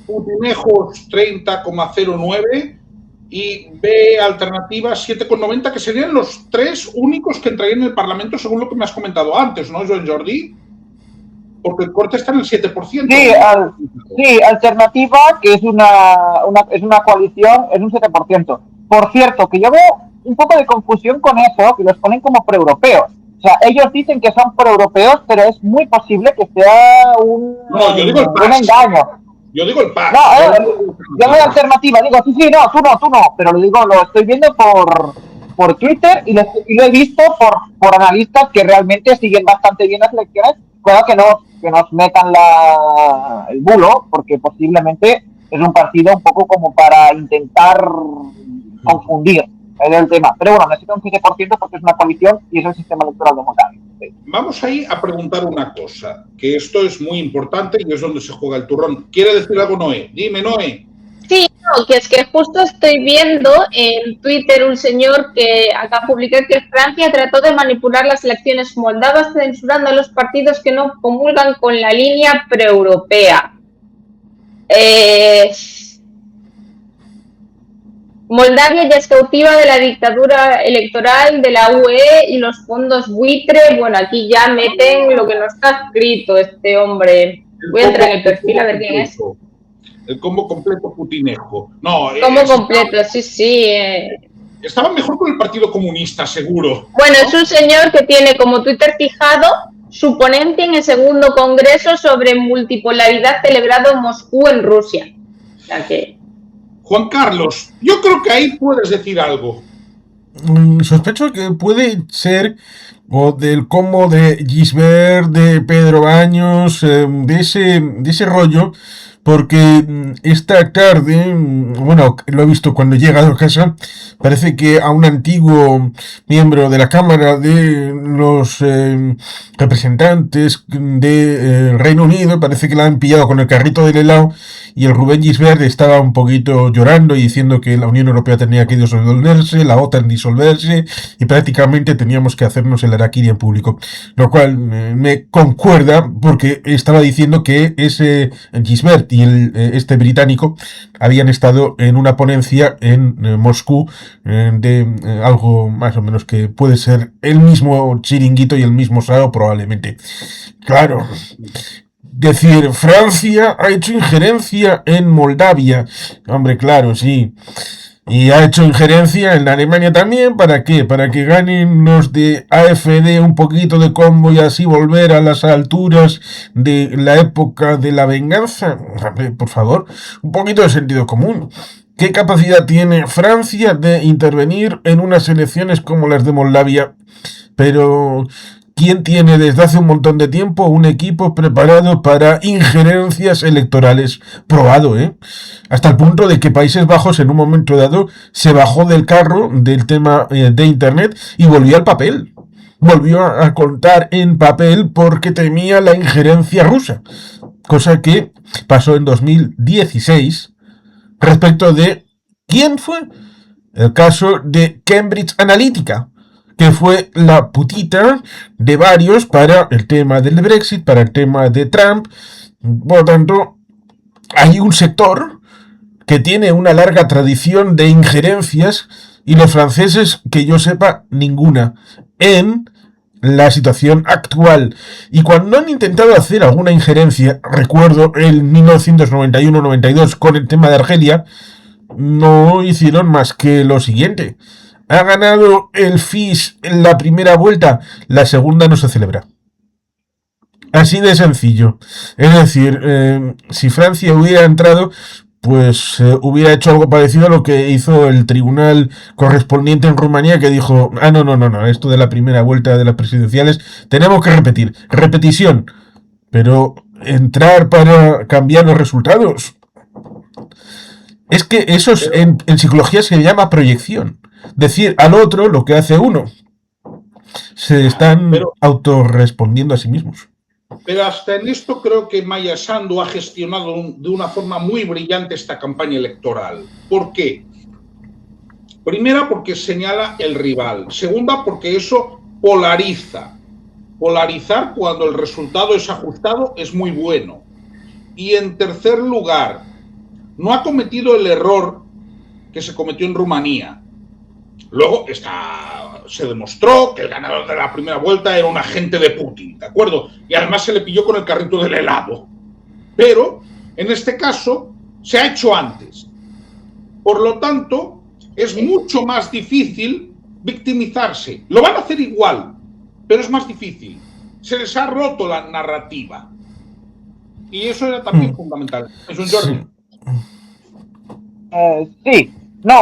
Putinejos 30,09% y B Alternativa 7,90%, que serían los tres únicos que entrarían en el Parlamento, según lo que me has comentado antes, ¿no, Joan Jordi? Porque el corte está en el 7%. Sí, Alternativa, que es una coalición, es un 7%. Por cierto, que yo veo un poco de confusión con eso, que los ponen como proeuropeos. O sea, ellos dicen que son proeuropeos, pero es muy posible que sea un engaño. Yo digo el PAS. Yo veo Alternativa, digo, sí, no, tú no, pero lo estoy viendo por Twitter y lo he visto por analistas que realmente siguen bastante bien las elecciones, cosa que nos metan el bulo, porque posiblemente es un partido un poco como para intentar confundir el tema. Pero bueno, necesita un 7% porque es una coalición y es el sistema electoral de Moldavia. Sí. Vamos ahí a preguntar una cosa, que esto es muy importante y es donde se juega el turrón. ¿Quiere decir algo, Noé? Dime, Noé. Sí, no, que es que justo estoy viendo en Twitter un señor que acá publicó que Francia trató de manipular las elecciones moldavas censurando a los partidos que no comulgan con la línea preeuropea. Moldavia ya es cautiva de la dictadura electoral de la UE y los fondos buitre. Bueno, aquí ya meten lo que no está escrito este hombre. Voy a entrar en el perfil a ver quién es. El combo completo Putinejo. No, combo completo, sí. Estaba mejor con el Partido Comunista, seguro. Bueno, es un señor que tiene como Twitter fijado su ponencia en el segundo congreso sobre multipolaridad celebrado en Moscú, en Rusia. O sea que... Juan Carlos, yo creo que ahí puedes decir algo. Sospecho que puede ser o del combo de Gisbert, de Pedro Baños, de ese rollo, porque esta tarde, bueno, lo he visto cuando he llegado a casa, parece que a un antiguo miembro de la Cámara de los representantes del Reino Unido, parece que la han pillado con el carrito del helado, y el Rubén Gisbert estaba un poquito llorando y diciendo que la Unión Europea tenía que disolverse, la OTAN disolverse, y prácticamente teníamos que hacernos el harakiri en público. Lo cual me concuerda, porque estaba diciendo que ese Gisbert y este británico habían estado en una ponencia en Moscú de algo más o menos que puede ser el mismo chiringuito y el mismo Sao probablemente. Claro. Decir, Francia ha hecho injerencia en Moldavia. Hombre, claro, sí. Y ha hecho injerencia en Alemania también. ¿Para qué? Para que ganen los de AfD un poquito de combo y así volver a las alturas de la época de la venganza. Hombre, por favor, un poquito de sentido común. ¿Qué capacidad tiene Francia de intervenir en unas elecciones como las de Moldavia? Pero ¿quién tiene desde hace un montón de tiempo un equipo preparado para injerencias electorales? Probado, ¿eh? Hasta el punto de que Países Bajos en un momento dado se bajó del carro del tema de Internet y volvió al papel. Volvió a contar en papel porque temía la injerencia rusa. Cosa que pasó en 2016 respecto de... ¿Quién fue? El caso de Cambridge Analytica, que fue la putita de varios para el tema del Brexit, para el tema de Trump. Por lo tanto, hay un sector que tiene una larga tradición de injerencias y los franceses, que yo sepa, ninguna, en la situación actual. Y cuando han intentado hacer alguna injerencia, recuerdo en 1991-92 con el tema de Argelia, no hicieron más que lo siguiente. Ha ganado el FIS en la primera vuelta, la segunda no se celebra. Así de sencillo. Es decir, si Francia hubiera entrado, pues hubiera hecho algo parecido a lo que hizo el tribunal correspondiente en Rumanía, que dijo, no, esto de la primera vuelta de las presidenciales, tenemos que repetir, repetición, pero entrar para cambiar los resultados. Es que eso en psicología se llama proyección. Decir al otro lo que hace uno. Se están autorrespondiendo a sí mismos. Pero hasta en esto creo que Maya Sandu ha gestionado de una forma muy brillante esta campaña electoral. ¿Por qué? Primera, porque señala el rival. Segunda, porque eso polariza. Polarizar cuando el resultado es ajustado es muy bueno. Y en tercer lugar, no ha cometido el error que se cometió en Rumanía. Luego se demostró que el ganador de la primera vuelta era un agente de Putin, ¿de acuerdo? Y además se le pilló con el carrito del helado. Pero, en este caso, se ha hecho antes. Por lo tanto, es mucho más difícil victimizarse. Lo van a hacer igual, pero es más difícil. Se les ha roto la narrativa. Y eso era también fundamental. Es un Jordi. Sí. No,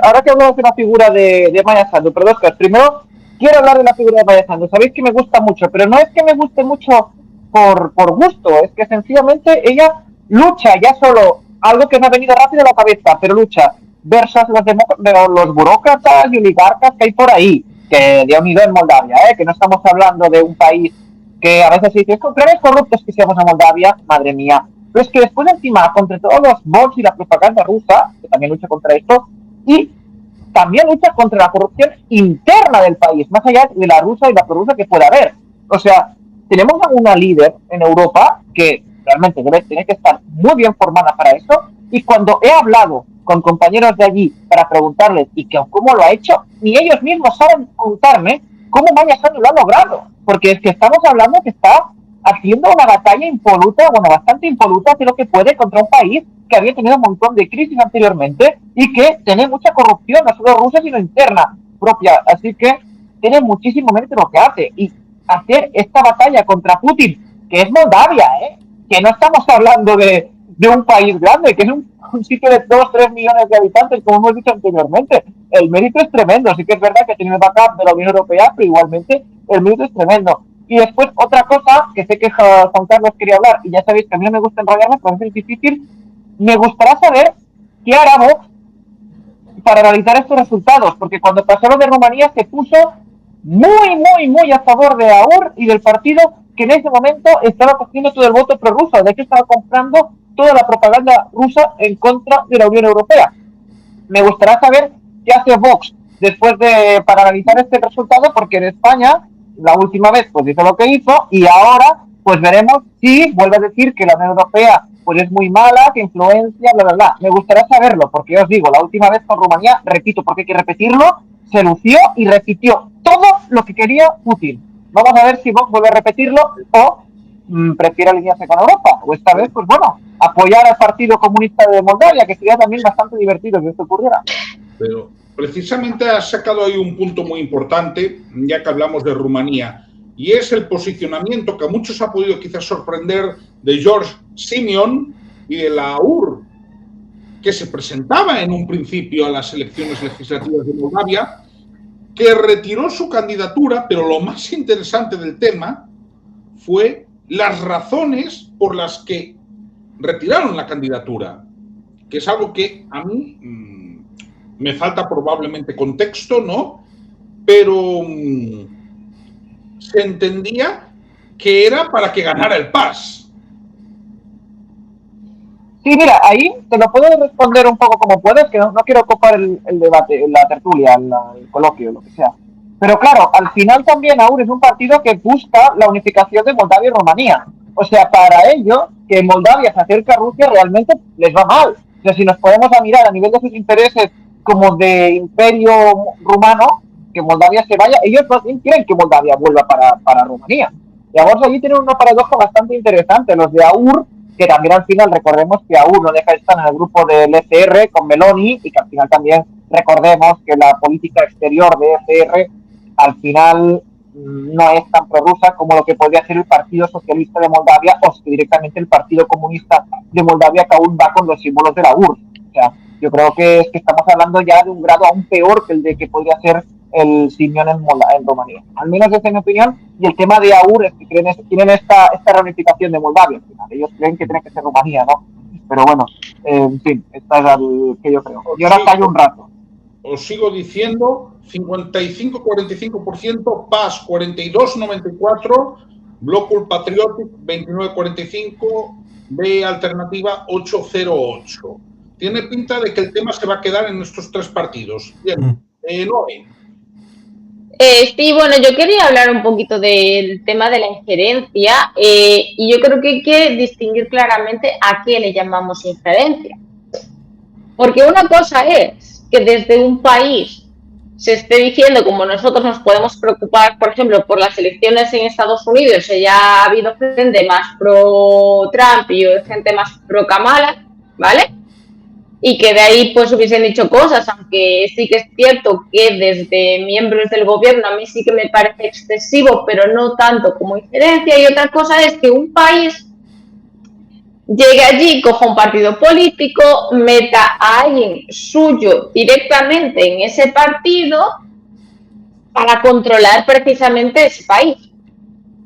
ahora que hablamos de la figura de Maya Sandu, pero dos cosas. Primero, quiero hablar de la figura de Maya Sandu. Sabéis que me gusta mucho, pero no es que me guste mucho por gusto, es que sencillamente ella lucha ya solo, algo que me ha venido rápido a la cabeza, pero lucha versus los burócratas y oligarcas que hay por ahí, que de unido en Moldavia, que no estamos hablando de un país que a veces se dice, es corruptos que seamos a Moldavia, madre mía. Pero es que después encima, contra todos los bots y la propaganda rusa, que también lucha contra esto, y también lucha contra la corrupción interna del país, más allá de la rusa y la prorrusa que pueda haber. O sea, tenemos a una líder en Europa que realmente tiene que estar muy bien formada para eso, y cuando he hablado con compañeros de allí para preguntarles y que cómo lo ha hecho, ni ellos mismos saben contarme cómo Maya Sandu lo ha logrado, porque es que estamos hablando que está haciendo una batalla impoluta, bueno, bastante impoluta, hace lo que puede contra un país que había tenido un montón de crisis anteriormente y que tiene mucha corrupción, no solo rusa, sino interna propia. Así que tiene muchísimo mérito lo que hace. Y hacer esta batalla contra Putin, que es Moldavia, que no estamos hablando de un país grande, que es un sitio de 2-3 millones de habitantes, como hemos dicho anteriormente. El mérito es tremendo, sí que es verdad que tiene el backup de la Unión Europea, pero igualmente el mérito es tremendo. Y después otra cosa, que sé que Juan Carlos quería hablar, y ya sabéis que a mí no me gusta enrollarme, pero es difícil, me gustaría saber qué hará Vox para analizar estos resultados, porque cuando pasó lo de Rumanía se puso muy a favor de AUR y del partido que en ese momento estaba cogiendo todo el voto prorruso. De hecho, estaba comprando toda la propaganda rusa en contra de la Unión Europea. Me gustaría saber qué hace Vox después para analizar este resultado, porque en España la última vez pues hizo lo que hizo y ahora pues veremos si vuelve a decir que la Unión Europea pues es muy mala, que influencia, bla, bla, bla. Me gustaría saberlo, porque ya os digo, la última vez con Rumanía, repito, porque hay que repetirlo, se lució y repitió todo lo que quería Putin. Vamos a ver si Vox vuelve a repetirlo o prefiere alinearse con Europa. O esta vez, pues bueno, apoyar al Partido Comunista de Moldavia, que sería también bastante divertido que esto ocurriera. Pero precisamente has sacado ahí un punto muy importante, ya que hablamos de Rumanía, y es el posicionamiento que a muchos ha podido quizás sorprender de George Simeon y de la AUR, que se presentaba en un principio a las elecciones legislativas de Moldavia, que retiró su candidatura, pero lo más interesante del tema fue las razones por las que retiraron la candidatura, que es algo que a mí me falta probablemente contexto, ¿no? Pero se entendía que era para que ganara el PAS. Sí, mira, ahí te lo puedo responder un poco como puedes, que no quiero copar el debate, la tertulia, el coloquio, lo que sea. Pero claro, al final también AUR es un partido que busca la unificación de Moldavia y Rumanía. O sea, para ello, que Moldavia se acerque a Rusia realmente les va mal. O sea, si nos podemos mirar a nivel de sus intereses como de imperio rumano, que Moldavia se vaya, ellos más bien quieren que Moldavia vuelva para Rumanía. Y ahora allí tienen una paradoja bastante interesante. Los de AUR, que también al final recordemos que AUR no deja de estar en el grupo del ECR con Meloni, y que al final también recordemos que la política exterior de ECR al final no es tan prorrusa como lo que podría ser el Partido Socialista de Moldavia o directamente el Partido Comunista de Moldavia, que aún va con los símbolos de la URSS. O sea, yo creo que es que estamos hablando ya de un grado aún peor que el de que podría ser el Simeón en Rumanía. Al menos esa es mi opinión. Y el tema de AUR es que tienen esta reunificación de Moldavia. Al final. Ellos creen que tiene que ser Rumanía, ¿no? Pero bueno, en fin, esta es la que yo creo. Y ahora callo un rato. Os sigo diciendo, 55-45%, PAS 42-94%, Bloc Patriotic 29-45%, B Alternativa 8-08%. Tiene pinta de que el tema se va a quedar en estos tres partidos. Bien, Noé. Sí, bueno, yo quería hablar un poquito del tema de la injerencia y yo creo que hay que distinguir claramente a qué le llamamos injerencia. Porque una cosa es que desde un país se esté diciendo, como nosotros nos podemos preocupar, por ejemplo, por las elecciones en Estados Unidos, ya ha habido gente más pro-Trump y gente más pro-Kamala, ¿vale? Y que de ahí pues hubiesen dicho cosas, aunque sí que es cierto que desde miembros del gobierno a mí sí que me parece excesivo, pero no tanto como injerencia. Y otra cosa es que un país llegue allí, coja un partido político, meta a alguien suyo directamente en ese partido para controlar precisamente ese país.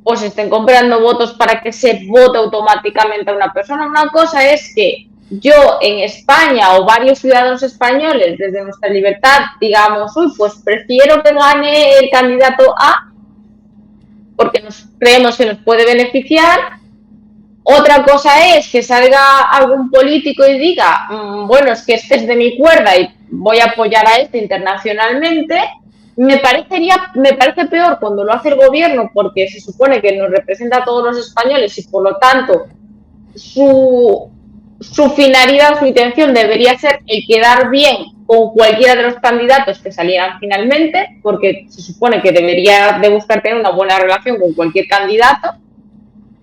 O se estén comprando votos para que se vote automáticamente a una persona. Una cosa es que yo en España o varios ciudadanos españoles desde nuestra libertad digamos, pues prefiero que gane el candidato A porque creemos que nos puede beneficiar. Otra cosa es que salga algún político y diga, bueno, es que este es de mi cuerda y voy a apoyar a este internacionalmente. Me parece peor cuando lo hace el gobierno porque se supone que nos representa a todos los españoles y por lo tanto su finalidad, su intención debería ser el quedar bien con cualquiera de los candidatos que salieran finalmente, porque se supone que debería de buscar tener una buena relación con cualquier candidato,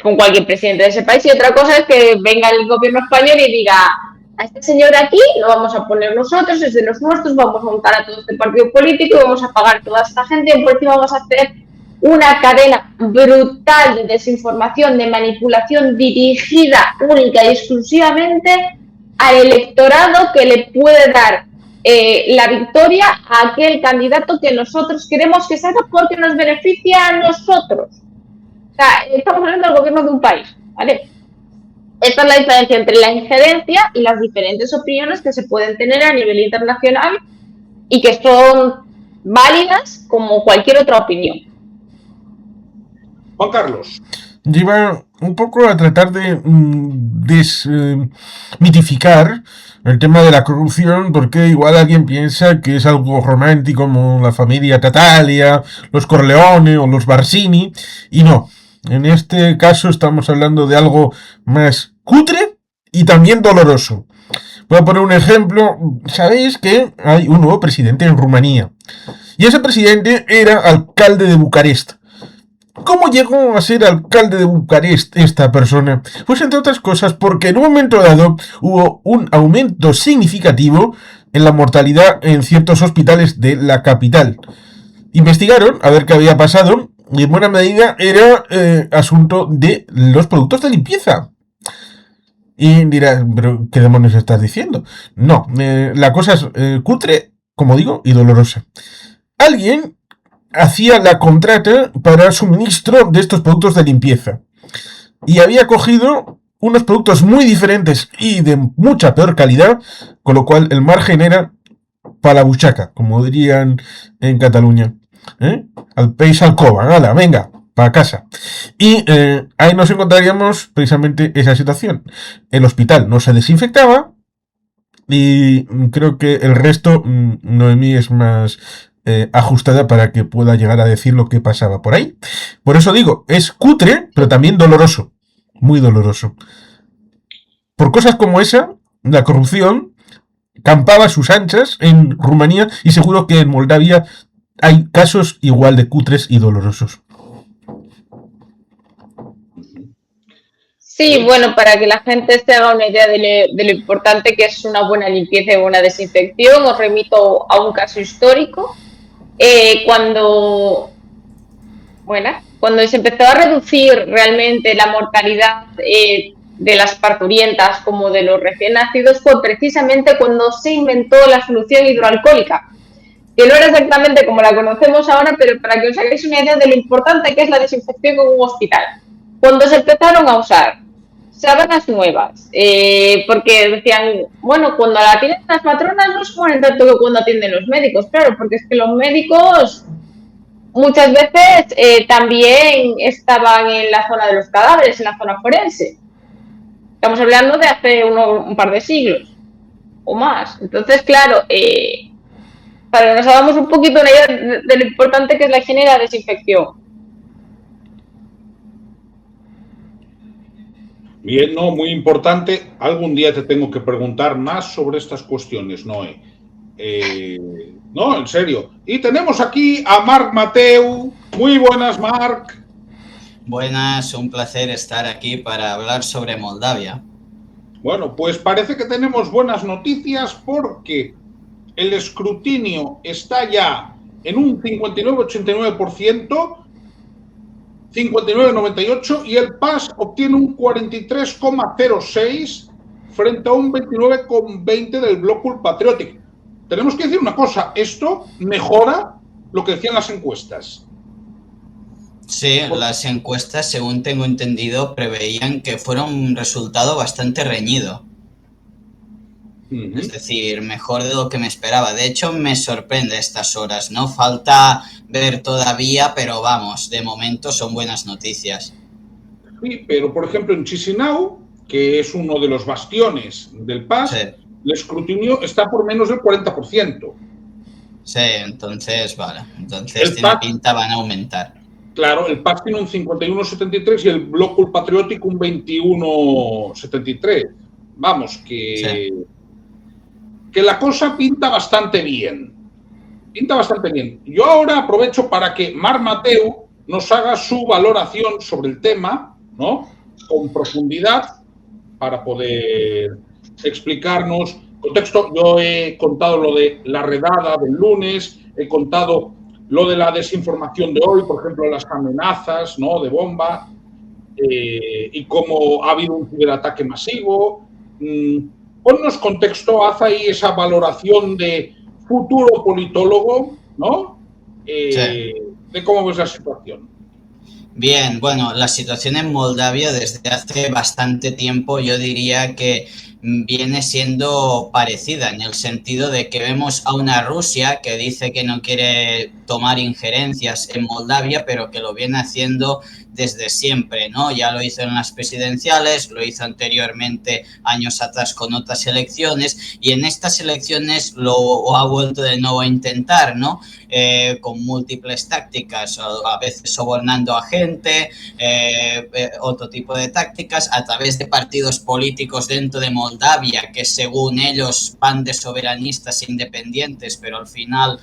con cualquier presidente de ese país. Y otra cosa es que venga el gobierno español y diga, a este señor de aquí lo vamos a poner nosotros, es de los nuestros, vamos a montar a todo este partido político y vamos a pagar a toda esta gente y por encima vamos a hacer una cadena brutal de desinformación, de manipulación dirigida única y exclusivamente al electorado que le puede dar la victoria a aquel candidato que nosotros queremos que salga porque nos beneficia a nosotros. O sea, estamos hablando del gobierno de un país, ¿vale? Esta es la diferencia entre la injerencia y las diferentes opiniones que se pueden tener a nivel internacional y que son válidas como cualquier otra opinión. Juan Carlos. Lleva un poco a tratar de desmitificar el tema de la corrupción, porque igual alguien piensa que es algo romántico como la familia Tattaglia, los Corleone o los Barsini, y no. En este caso estamos hablando de algo más cutre y también doloroso. Voy a poner un ejemplo. Sabéis que hay un nuevo presidente en Rumanía. Y ese presidente era alcalde de Bucarest. ¿Cómo llegó a ser alcalde de Bucarest esta persona? Pues entre otras cosas porque en un momento dado hubo un aumento significativo en la mortalidad en ciertos hospitales de la capital. Investigaron a ver qué había pasado y en buena medida era asunto de los productos de limpieza. Y dirás, ¿pero qué demonios estás diciendo? No, la cosa es cutre, como digo, y dolorosa. Alguien hacía la contrata para suministro de estos productos de limpieza. Y había cogido unos productos muy diferentes y de mucha peor calidad, con lo cual el margen era para la buchaca, como dirían en Cataluña. Al peix al cova, ¡hala, venga! Para casa. Y ahí nos encontraríamos precisamente esa situación. El hospital no se desinfectaba y creo que el resto, Noemí es más ajustada para que pueda llegar a decir lo que pasaba por ahí. Por eso digo, es cutre, pero también doloroso. Muy doloroso. Por cosas como esa, la corrupción campaba a sus anchas en Rumanía y seguro que en Moldavia hay casos igual de cutres y dolorosos. Sí, bueno, para que la gente se haga una idea de lo importante que es una buena limpieza y buena desinfección, os remito a un caso histórico. Cuando se empezó a reducir realmente la mortalidad de las parturientas como de los recién nacidos, fue precisamente cuando se inventó la solución hidroalcohólica, que no era exactamente como la conocemos ahora, pero para que os hagáis una idea de lo importante que es la desinfección en un hospital. Cuando se empezaron a usar sábanas nuevas, porque decían, bueno, cuando la atienden las matronas no se ponen tanto que cuando atienden los médicos, claro, porque es que los médicos muchas veces también estaban en la zona de los cadáveres, en la zona forense. Estamos hablando de hace un par de siglos o más. Entonces, claro, para que nos hagamos un poquito una idea de lo importante que es la higiene y la desinfección. Bien, no, muy importante. Algún día te tengo que preguntar más sobre estas cuestiones, Noé. No, en serio. Y tenemos aquí a Marc Mateu. Muy buenas, Marc. Buenas, un placer estar aquí para hablar sobre Moldavia. Bueno, pues parece que tenemos buenas noticias porque el escrutinio está ya en un 59,89%, 59,98% y el PAS obtiene un 43,06% frente a un 29,20% del Bloc Patriòtic. Tenemos que decir una cosa, esto mejora lo que decían las encuestas. Sí, las encuestas, según tengo entendido, preveían que fuera un resultado bastante reñido. Es decir, mejor de lo que me esperaba. De hecho, me sorprende a estas horas, ¿no? Falta ver todavía, pero vamos, de momento son buenas noticias. Sí, pero por ejemplo en Chisinau, que es uno de los bastiones del PAS, sí, el escrutinio está por menos del 40%. Sí, entonces, vale. Entonces tiene pinta, van a aumentar. Claro, el PAS tiene un 51,73 y el Bloc Patriòtic un 21,73. Vamos, que la cosa pinta bastante bien. Pinta bastante bien. Yo ahora aprovecho para que Marc Mateu nos haga su valoración sobre el tema, ¿no? Con profundidad, para poder explicarnos contexto. Yo he contado lo de la redada del lunes, he contado lo de la desinformación de hoy, por ejemplo, las amenazas, ¿no?, de bomba, y cómo ha habido un ciberataque masivo. Ponnos contexto, haz ahí esa valoración de futuro politólogo, ¿no? Sí. De cómo ves la situación. Bien, bueno, la situación en Moldavia desde hace bastante tiempo yo diría que viene siendo parecida en el sentido de que vemos a una Rusia que dice que no quiere tomar injerencias en Moldavia, pero que lo viene haciendo desde siempre, ¿no? Ya lo hizo en las presidenciales, lo hizo anteriormente años atrás con otras elecciones y en estas elecciones lo ha vuelto de nuevo a intentar, ¿no? Con múltiples tácticas, a veces sobornando a gente, otro tipo de tácticas, a través de partidos políticos dentro de Moldavia que según ellos van de soberanistas independientes, pero al final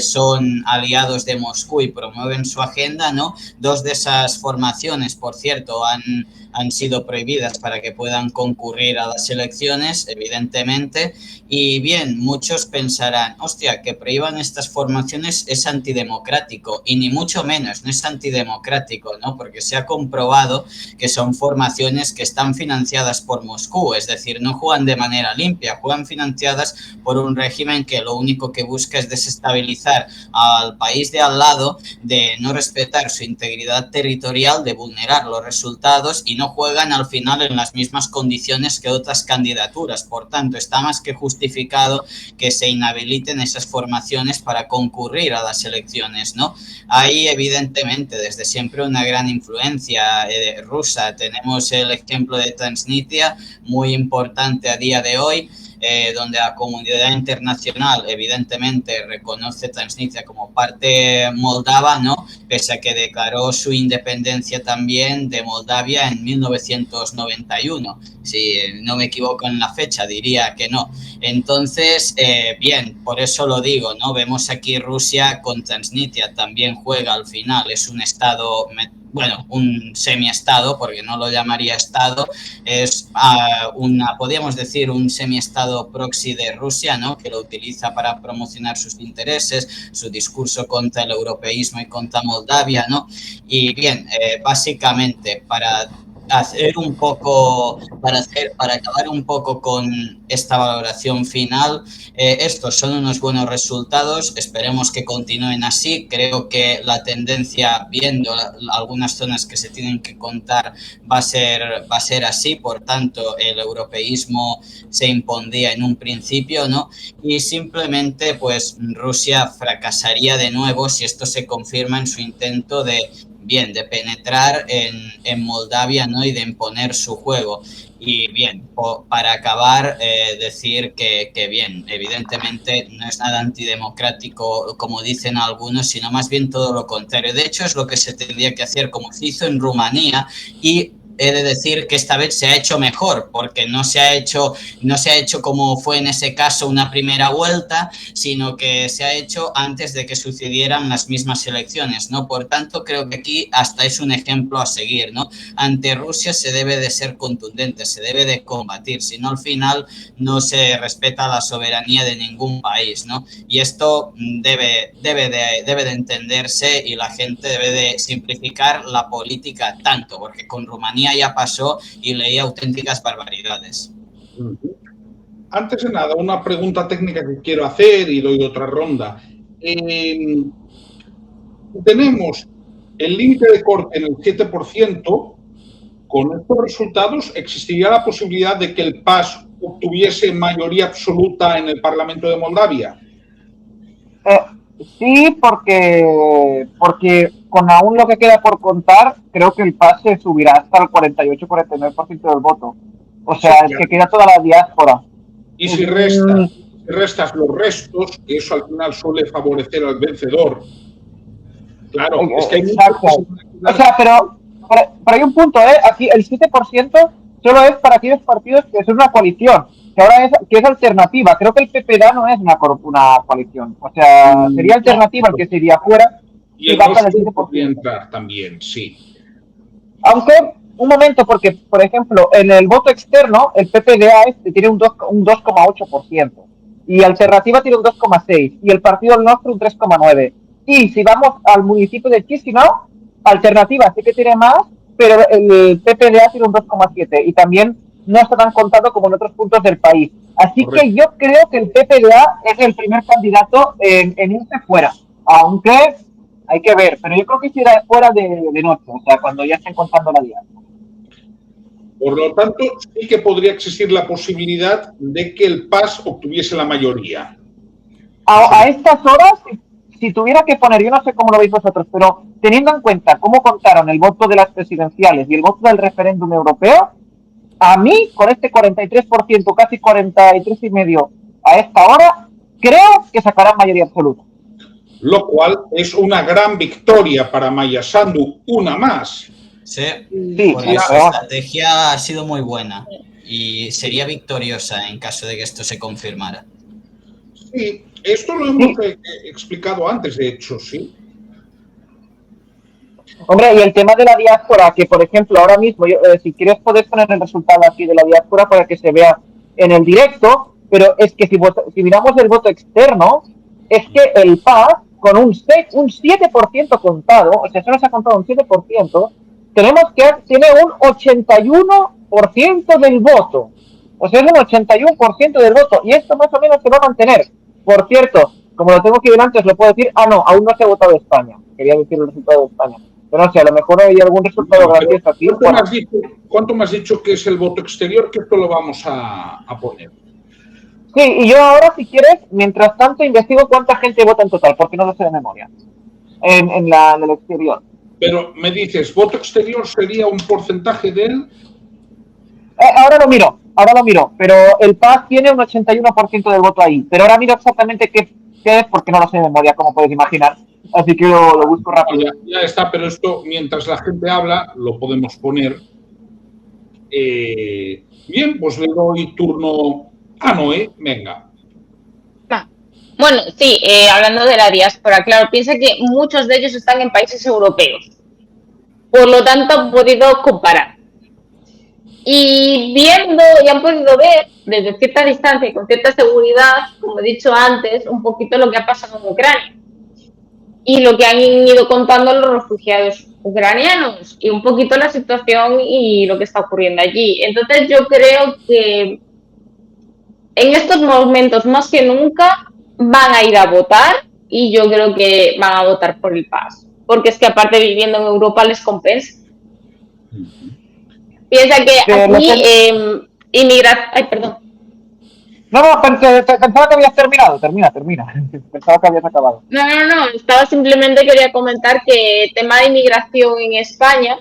son aliados de Moscú y promueven su agenda, ¿no? Dos de esas formaciones, por cierto, han sido prohibidas para que puedan concurrir a las elecciones, evidentemente. Y bien, muchos pensarán, hostia, que prohíban estas formaciones es antidemocrático, y ni mucho menos, no es antidemocrático, ¿no? Porque se ha comprobado que son formaciones que están financiadas por Moscú, es decir, no juegan de manera limpia, juegan financiadas por un régimen que lo único que busca es desestabilizar al país de al lado, de no respetar su integridad territorial, de vulnerar los resultados y no juegan al final en las mismas condiciones que otras candidaturas. Por tanto, está más que justificado que se inhabiliten esas formaciones para concurrir a las elecciones, ¿no? Hay evidentemente desde siempre una gran influencia rusa. Tenemos el ejemplo de Transnistria, muy importante a día de hoy, donde la comunidad internacional evidentemente reconoce Transnistria como parte moldava, ¿no? Pese a que declaró su independencia también de Moldavia en 1991. Si no me equivoco en la fecha, diría que no. Entonces, bien, por eso lo digo, ¿no? Vemos aquí Rusia con Transnistria, también juega al final, es un estado, bueno, un semiestado, porque no lo llamaría estado, es podríamos decir, un semiestado proxy de Rusia, ¿no? Que lo utiliza para promocionar sus intereses, su discurso contra el europeísmo y contra Moldavia, ¿no? Y bien, básicamente para acabar un poco con esta valoración final, estos son unos buenos resultados, esperemos que continúen así. Creo que la tendencia, viendo algunas zonas que se tienen que contar, va a ser así, por tanto el europeísmo se impondría en un principio, ¿no? Y simplemente pues Rusia fracasaría de nuevo si esto se confirma en su intento de penetrar en Moldavia, ¿no? Y de imponer su juego. Y bien, para acabar, decir que bien, evidentemente no es nada antidemocrático como dicen algunos, sino más bien todo lo contrario. De hecho, es lo que se tendría que hacer, como se hizo en Rumanía, y he de decir que esta vez se ha hecho mejor, porque no se ha hecho como fue en ese caso una primera vuelta, sino que se ha hecho antes de que sucedieran las mismas elecciones, ¿no? Por tanto, creo que aquí hasta es un ejemplo a seguir, ¿no? Ante Rusia se debe de ser contundente, se debe de combatir, si no al final no se respeta la soberanía de ningún país, ¿no? Y esto debe de entenderse, y la gente debe de simplificar la política tanto, porque con Rumanía ya pasó y leí auténticas barbaridades. Antes de nada, una pregunta técnica que quiero hacer y doy otra ronda. Tenemos el límite de corte en el 7%. Con estos resultados, ¿existiría la posibilidad de que el PAS obtuviese mayoría absoluta en el Parlamento de Moldavia? Sí, porque con aún lo que queda por contar, creo que el PAS se subirá hasta el 48-49% del voto. O sea, sí, es que queda toda la diáspora. Y si restas los restos, que eso al final suele favorecer al vencedor. Claro, es que hay exacto. O sea, pero hay un punto, aquí el 7% solo es para aquellos partidos que son una coalición, que es alternativa. Creo que el PPD no es una coalición. O sea, sería alternativa el que se iría fuera. Y el baja del 7%. Podría entrar también, sí. Aunque, un momento, porque, por ejemplo, en el voto externo, el PPDA tiene un 2,8%. Y Alternativa tiene un 2,6%. Y el Partido del Nostro un 3,9%. Y si vamos al municipio de Chisinau, Alternativa sí que tiene más, pero el PPDA tiene un 2,7 y también no está tan contado como en otros puntos del país. Así Correcto. que yo creo que el PPDA es el primer candidato en irse fuera, aunque hay que ver, pero yo creo que será fuera de noche, o sea, cuando ya estén contando la día. Por lo tanto, sí que podría existir la posibilidad de que el PAS obtuviese la mayoría. A estas horas, si tuviera que poner, yo no sé cómo lo veis vosotros, pero teniendo en cuenta cómo contaron el voto de las presidenciales y el voto del referéndum europeo, a mí, con este 43%, casi 43,5% a esta hora, creo que sacarán mayoría absoluta. Lo cual es una gran victoria para Maia Sandu, una más. Sí, Sí, porque su estrategia ha sido muy buena y sería victoriosa en caso de que esto se confirmara. Sí, esto lo hemos explicado antes, de hecho, sí. Hombre, y el tema de la diáspora, que por ejemplo ahora mismo, si quieres podés poner el resultado aquí de la diáspora para que se vea en el directo, pero es que si miramos el voto externo, es que el PAS, con un 7% contado, o sea, solo se ha contado un 7%, tenemos que tiene un 81% del voto. O sea, es un 81% del voto, y esto más o menos se va a mantener. Por cierto, como lo tengo que ver antes, lo puedo decir, no, aún no se ha votado España. Quería decir el resultado de España. Pero no sé, a lo mejor hay algún resultado gracioso aquí. ¿Cuánto me has dicho que es el voto exterior? Que esto lo vamos a poner. Sí, y yo ahora, si quieres, mientras tanto, investigo cuánta gente vota en total, porque no lo sé de memoria, en el exterior. Pero me dices, ¿voto exterior sería un porcentaje de él? Ahora lo miro, pero el PAS tiene un 81% del voto ahí, pero ahora miro exactamente qué es, porque no lo sé de memoria, como puedes imaginar. Así que lo busco rápido. Ya está, pero esto, mientras la gente habla, lo podemos poner. Bien, pues le doy turno a Noé, venga. Bueno, sí, hablando de la diáspora, claro, piensa que muchos de ellos están en países europeos. Por lo tanto, han podido comparar. Y viendo y han podido ver desde cierta distancia y con cierta seguridad, como he dicho antes, un poquito lo que ha pasado en Ucrania. Y lo que han ido contando los refugiados ucranianos y un poquito la situación y lo que está ocurriendo allí. Entonces yo creo que en estos momentos más que nunca van a ir a votar y yo creo que van a votar por el PAS, porque es que aparte viviendo en Europa les compensa. Piensa que aquí Ay, perdón. No, pensaba que habías terminado. Termina. Pensaba que habías acabado. No. Simplemente quería comentar que el tema de inmigración en España,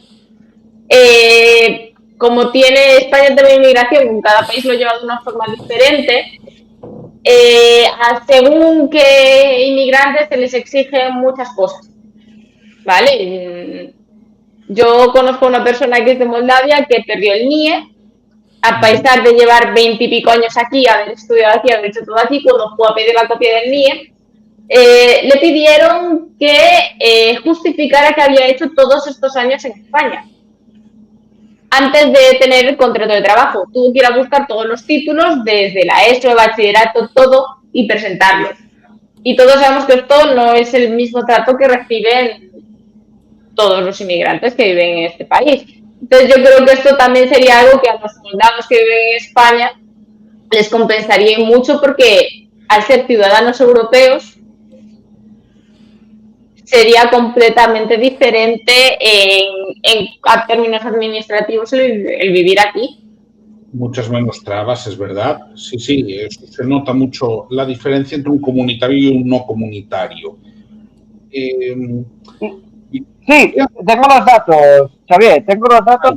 como tiene España también inmigración, en cada país lo lleva de una forma diferente, según qué inmigrantes se les exigen muchas cosas, ¿vale? Yo conozco a una persona que es de Moldavia que perdió el NIE, a pesar de llevar 20 y pico años aquí, haber estudiado aquí, haber hecho todo aquí, cuando fue a pedir la copia del NIE, le pidieron que justificara que había hecho todos estos años en España antes de tener el contrato de trabajo. Tuvo que ir a buscar todos los títulos, desde la ESO, el bachillerato, todo, y presentarlos. Y todos sabemos que esto no es el mismo trato que reciben todos los inmigrantes que viven en este país. Entonces yo creo que esto también sería algo que a los moldados que viven en España les compensaría mucho, porque al ser ciudadanos europeos sería completamente diferente a términos administrativos el vivir aquí. Muchas menos trabas, es verdad. Sí, eso se nota mucho la diferencia entre un comunitario y un no comunitario. Sí, tengo los datos, Xavier,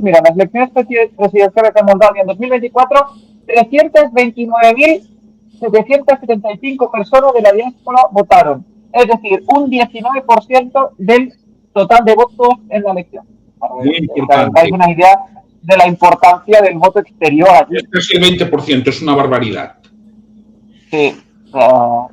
Mira, las elecciones presidenciales de Moldavia en 2024, 329.775 personas de la diáspora votaron. Es decir, un 19% del total de votos en la elección. Muy importante. Hay una idea de la importancia del voto exterior aquí. Es casi el 20%, es una barbaridad. Sí.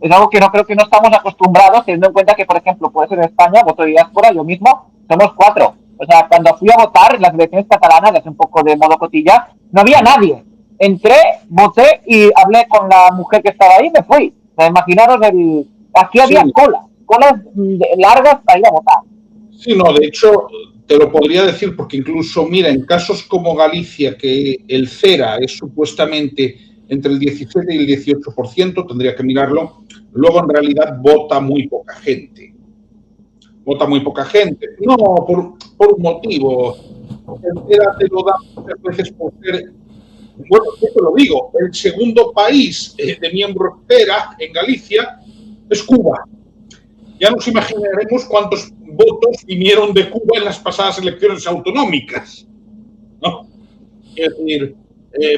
Es algo que no creo que no estamos acostumbrados, teniendo en cuenta que, por ejemplo, puede ser en España, voto de diáspora, yo mismo, somos 4. O sea, cuando fui a votar en las elecciones catalanas, hace un poco de modo cotilla, no había nadie. Entré, voté y hablé con la mujer que estaba ahí y me fui. O sea, imaginaros, aquí había cola. colas largas para ir a votar. Sí, no, de hecho, te lo podría decir porque incluso, mira, en casos como Galicia, que el CERA es supuestamente entre el 17 y el 18%, tendría que mirarlo, luego en realidad vota muy poca gente. Vota muy poca gente. No, por un motivo. El CERA te lo da muchas veces por ser, bueno, yo te lo digo, el segundo país de miembros CERA en Galicia es Cuba. Ya nos imaginaremos cuántos votos vinieron de Cuba en las pasadas elecciones autonómicas, ¿no? Es decir,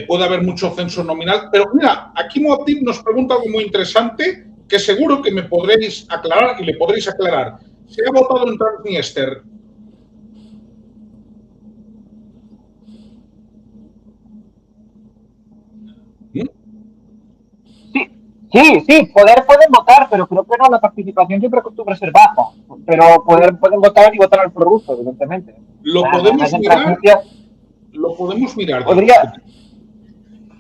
puede haber mucho censo nominal, pero mira, aquí Moatib nos pregunta algo muy interesante que seguro que me podréis aclarar y le podréis aclarar. ¿Se ha votado en Transnistria? Sí, pueden votar, pero creo que no, la participación siempre acostumbra ser baja. Pero pueden votar y votar al prorruso, evidentemente. Lo podemos mirar.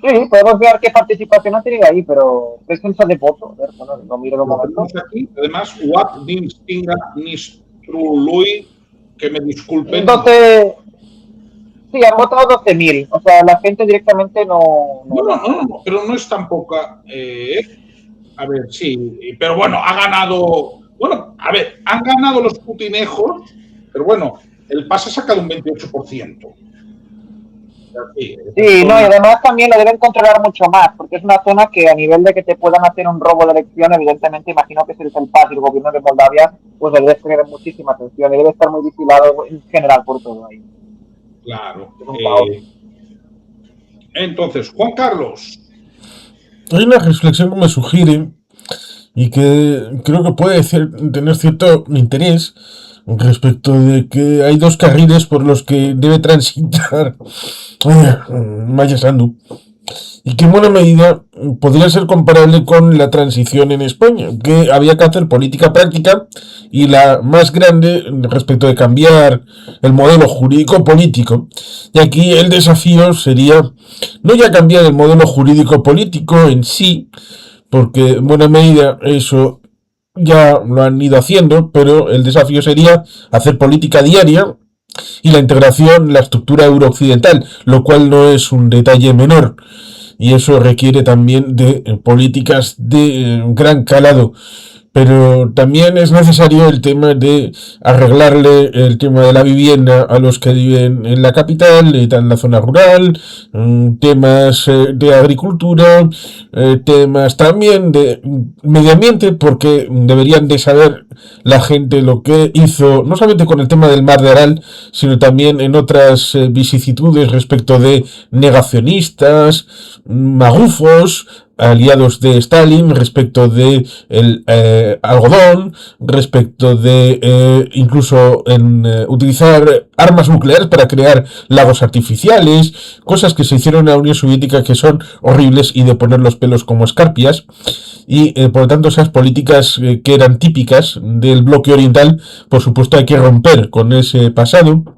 Sí, podemos ver qué participación ha tenido ahí, pero es censo de voto. A ver, bueno, no miro los momentos. Aquí, además, Wat Dinstinga Nistrului, que me disculpen. 12. Sí, han votado 12.000. O sea, la gente directamente no, pero no es tan poca. A ver, sí, pero bueno, ha ganado. Bueno, a ver, han ganado los putinejos, pero bueno, el PAS ha sacado un 28%. Sí, no, y además también lo deben controlar mucho más, porque es una zona que a nivel de que te puedan hacer un robo de elección, evidentemente, imagino que si es el PAS y el gobierno de Moldavia, pues debe tener muchísima atención y debe estar muy vigilado en general por todo ahí. Claro. Entonces, Juan Carlos. Hay una reflexión que me sugiere y que creo que puede tener cierto interés respecto de que hay dos carriles por los que debe transitar Maya Sandu y que en buena medida podría ser comparable con la transición en España, que había que hacer política práctica y la más grande respecto de cambiar el modelo jurídico político. Y aquí el desafío sería no ya cambiar el modelo jurídico político en sí, porque en buena medida eso ya lo han ido haciendo, pero el desafío sería hacer política diaria y la integración en la estructura eurooccidental, lo cual no es un detalle menor. Y eso requiere también de políticas de gran calado. Pero también es necesario el tema de arreglarle el tema de la vivienda a los que viven en la capital, en la zona rural, temas de agricultura, temas también de medio ambiente, porque deberían de saber la gente lo que hizo, no solamente con el tema del Mar de Aral, sino también en otras vicisitudes respecto de negacionistas, magufos, aliados de Stalin, respecto de el algodón, respecto de incluso en utilizar armas nucleares para crear lagos artificiales, cosas que se hicieron en la Unión Soviética que son horribles y de poner los pelos como escarpias. Y por lo tanto esas políticas que eran típicas del bloque oriental, por supuesto hay que romper con ese pasado,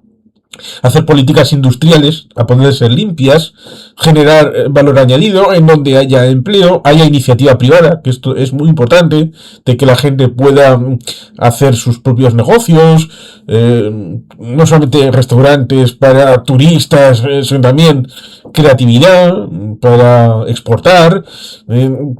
hacer políticas industriales, a ponerse limpias, generar valor añadido en donde haya empleo, haya iniciativa privada, que esto es muy importante, de que la gente pueda hacer sus propios negocios, no solamente restaurantes para turistas, sino también creatividad para exportar,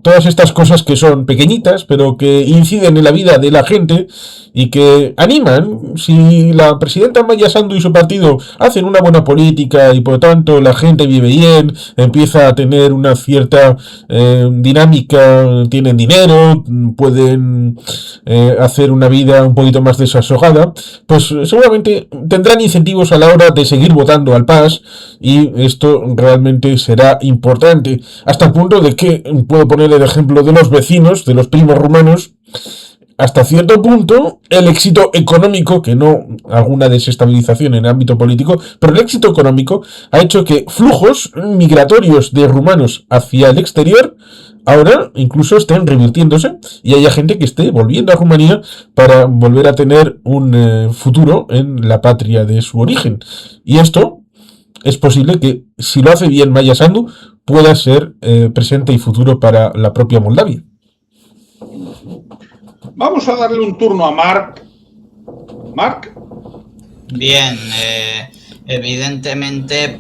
todas estas cosas que son pequeñitas, pero que inciden en la vida de la gente y que animan. Si la presidenta Maya Sandu y su partido hacen una buena política y por lo tanto la gente vive bien, empieza a tener una cierta dinámica, tienen dinero, pueden hacer una vida un poquito más desasojada, pues seguramente tendrán incentivos a la hora de seguir votando al PAS y esto realmente será importante, hasta el punto de que puedo poner el ejemplo de los vecinos, de los primos rumanos. Hasta cierto punto, el éxito económico, que no alguna desestabilización en el ámbito político, pero el éxito económico ha hecho que flujos migratorios de rumanos hacia el exterior ahora incluso estén revirtiéndose y haya gente que esté volviendo a Rumanía para volver a tener un futuro en la patria de su origen. Y esto es posible que, si lo hace bien Maya Sandu, pueda ser presente y futuro para la propia Moldavia. Vamos a darle un turno a Marc. Marc. Bien, evidentemente,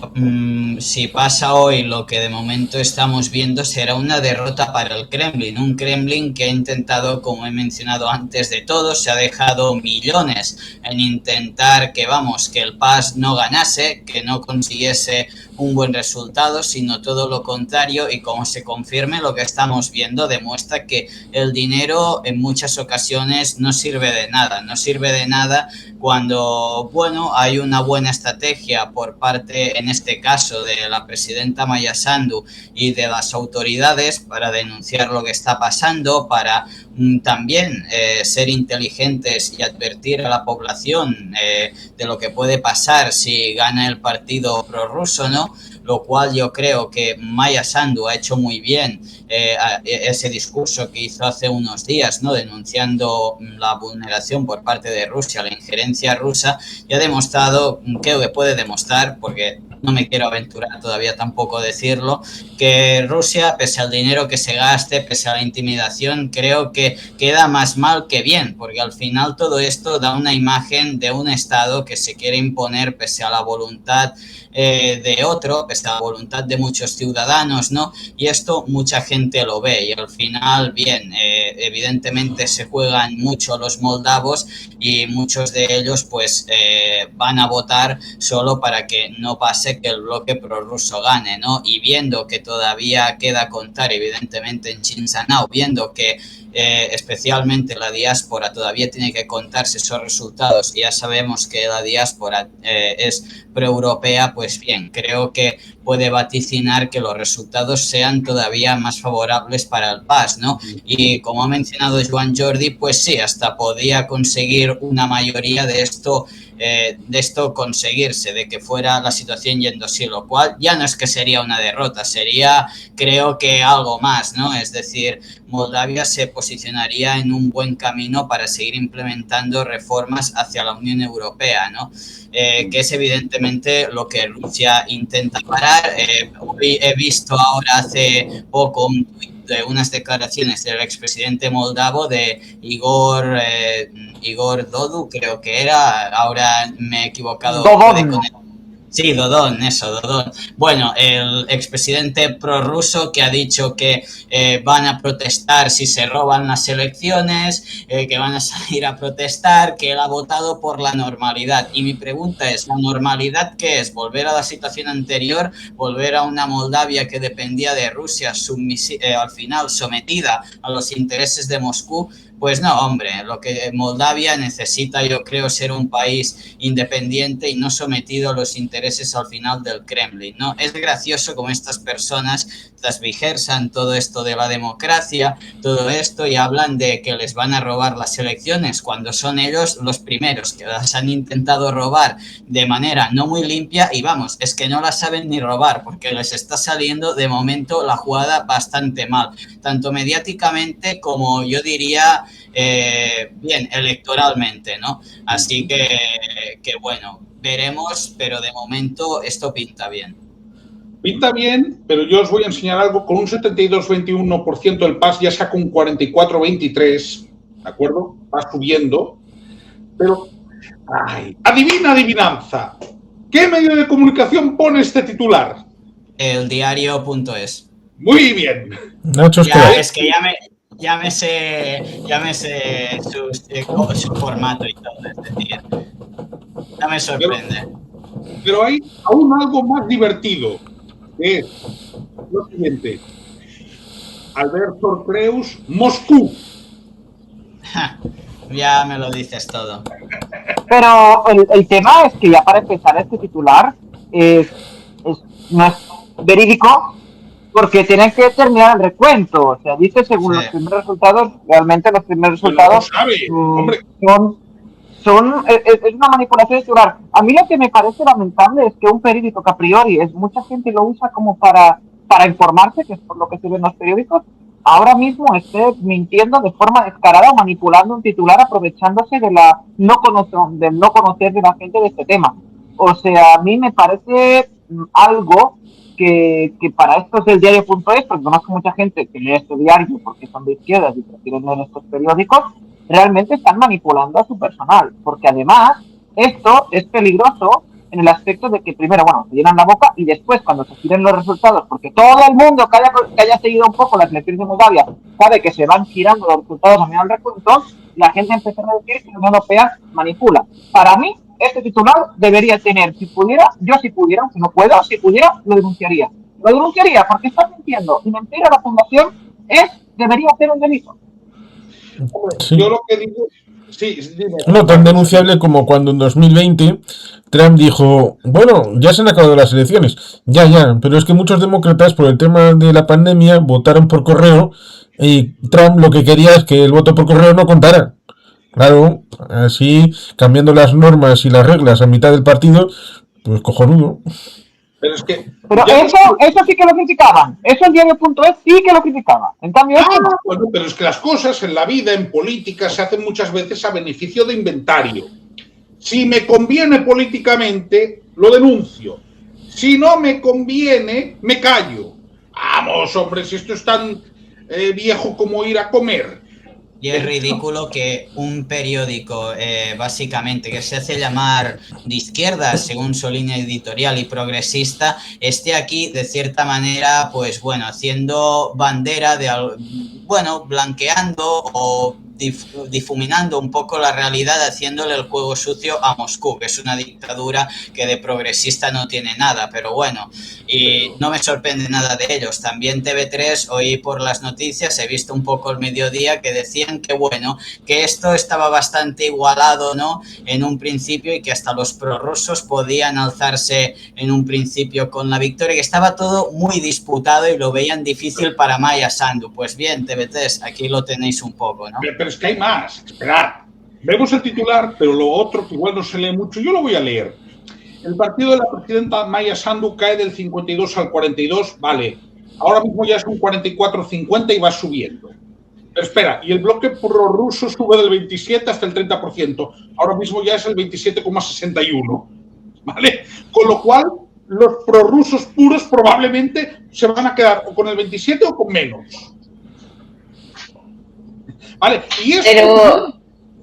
si pasa hoy lo que de momento estamos viendo, será una derrota para el Kremlin. Un Kremlin que ha intentado, como he mencionado antes de todo, se ha dejado millones en intentar que el PAS no ganase, que no consiguiese un buen resultado, sino todo lo contrario, y como se confirme lo que estamos viendo, demuestra que el dinero en muchas ocasiones no sirve de nada cuando, hay una buena estrategia por parte, en este caso, de la presidenta Maya Sandu y de las autoridades para denunciar lo que está pasando, para también ser inteligentes y advertir a la población de lo que puede pasar si gana el partido prorruso, ¿no? Lo cual yo creo que Maya Sandu ha hecho muy bien ese discurso que hizo hace unos días, ¿no? Denunciando la vulneración por parte de Rusia, la injerencia rusa, y ha demostrado, creo que puede demostrar, porque no me quiero aventurar todavía tampoco a decirlo, que Rusia, pese al dinero que se gaste, pese a la intimidación, creo que queda más mal que bien, porque al final todo esto da una imagen de un Estado que se quiere imponer pese a la voluntad de otro, pese a la voluntad de muchos ciudadanos, ¿no? Y esto mucha gente lo ve, y al final, evidentemente se juegan mucho los moldavos, y muchos de ellos van a votar solo para que no pase que el bloque prorruso gane, ¿no? Y viendo que todavía queda contar, evidentemente, en Chisinau, viendo que especialmente la diáspora todavía tiene que contarse esos resultados, y ya sabemos que la diáspora es proeuropea, pues bien, creo que puede vaticinar que los resultados sean todavía más favorables para el PAS, ¿no? Y como ha mencionado Joan Jordi, pues sí, hasta podía conseguir una mayoría de esto conseguirse, de que fuera la situación yendo así, lo cual ya no es que sería una derrota, sería, creo que algo más, ¿no? Es decir, Moldavia se posicionaría en un buen camino para seguir implementando reformas hacia la Unión Europea, ¿no? Que es evidentemente lo que Rusia intenta parar. Hoy he visto ahora hace poco un tuit de unas declaraciones del expresidente moldavo, de Igor Dodon, creo que era, ahora me he equivocado. Sí, Dodon. Bueno, el expresidente prorruso, que ha dicho que van a protestar si se roban las elecciones, que van a salir a protestar, que él ha votado por la normalidad. Y mi pregunta es, ¿la normalidad qué es? ¿Volver a la situación anterior? ¿Volver a una Moldavia que dependía de Rusia, al final sometida a los intereses de Moscú? Pues no, hombre, lo que Moldavia necesita, yo creo, ser un país independiente y no sometido a los intereses al final del Kremlin, ¿no? Es gracioso como estas personas transvigersan todo esto de la democracia, todo esto, y hablan de que les van a robar las elecciones, cuando son ellos los primeros que las han intentado robar de manera no muy limpia, y vamos, es que no las saben ni robar, porque les está saliendo de momento la jugada bastante mal, tanto mediáticamente como, yo diría, electoralmente, ¿no? Así que bueno, veremos, pero de momento esto pinta bien. Pinta bien, pero yo os voy a enseñar algo. Con un 72-21% el PAS ya saca un 44-23%, ¿de acuerdo? Va subiendo, pero adivinanza. ¿Qué medio de comunicación pone este titular? El diario.es. Muy bien. Es que ya me sé su formato y todo, es decir, ya me sorprende. Pero hay aún algo más divertido, que es lo siguiente. Albert Sorpreus, Moscú. Ya me lo dices todo. Pero el tema es que ya para empezar este titular no es verídico, porque tienen que terminar el recuento. O sea, dice según los primeros resultados, realmente los primeros resultados es una manipulación titular. A mí lo que me parece lamentable es que un periódico que a priori mucha gente lo usa como para informarse, que es por lo que se ven los periódicos, ahora mismo esté mintiendo de forma descarada, manipulando un titular, aprovechándose de del no conocer de la gente de este tema. O sea, a mí me parece algo que para esto es el diario.es, porque conozco mucha gente que lee este diario porque son de izquierdas y prefieren leer estos periódicos, realmente están manipulando a su personal, porque además esto es peligroso en el aspecto de que primero, bueno, se llenan la boca y después cuando se giren los resultados, porque todo el mundo que haya seguido un poco las elecciones de Moldavia sabe que se van girando los resultados a final del recuento, la gente empezará a decir que la Unión Europea manipula. Para mí, este titular debería tener, si pudiera, aunque no puedo, si pudiera, lo denunciaría. Lo denunciaría porque está mintiendo y mentir a la población debería ser un delito. Sí. Yo lo que digo, sí, dime. No tan denunciable como cuando en 2020 Trump dijo, bueno, ya se han acabado las elecciones. Ya, pero es que muchos demócratas por el tema de la pandemia votaron por correo y Trump lo que quería es que el voto por correo no contara. Claro, así cambiando las normas y las reglas a mitad del partido, pues cojonudo. Pero es que... Pero eso sí que lo criticaban. Eso el diario.es sí que lo criticaba. En cambio, bueno, pero es que las cosas en la vida, en política, se hacen muchas veces a beneficio de inventario. Si me conviene políticamente, lo denuncio. Si no me conviene, me callo. Vamos, hombre, si esto es tan viejo como ir a comer. Y es ridículo que un periódico, básicamente, que se hace llamar de izquierda, según su línea editorial y progresista, esté aquí, de cierta manera, pues bueno, haciendo bandera de, bueno, blanqueando o difuminando un poco la realidad, haciéndole el juego sucio a Moscú, que es una dictadura que de progresista no tiene nada, pero bueno, y no me sorprende nada de ellos. También TV3, oí por las noticias, he visto un poco el mediodía, que decían que bueno, que esto estaba bastante igualado, ¿no?, en un principio, y que hasta los prorrusos podían alzarse en un principio con la victoria, que estaba todo muy disputado y lo veían difícil para Maya Sandu. Pues bien, TV3, aquí lo tenéis un poco, ¿no? Pero es que hay más, esperad. Vemos el titular, pero lo otro que igual no se lee mucho, yo lo voy a leer. El partido de la presidenta Maya Sandu cae del 52 al 42, vale. Ahora mismo ya es un 44-50 y va subiendo. Pero espera, y el bloque prorruso sube del 27 hasta el 30%. Ahora mismo ya es el 27,61, ¿vale? Con lo cual, los prorrusos puros probablemente se van a quedar o con el 27 o con menos. Vale, y esto... Pero...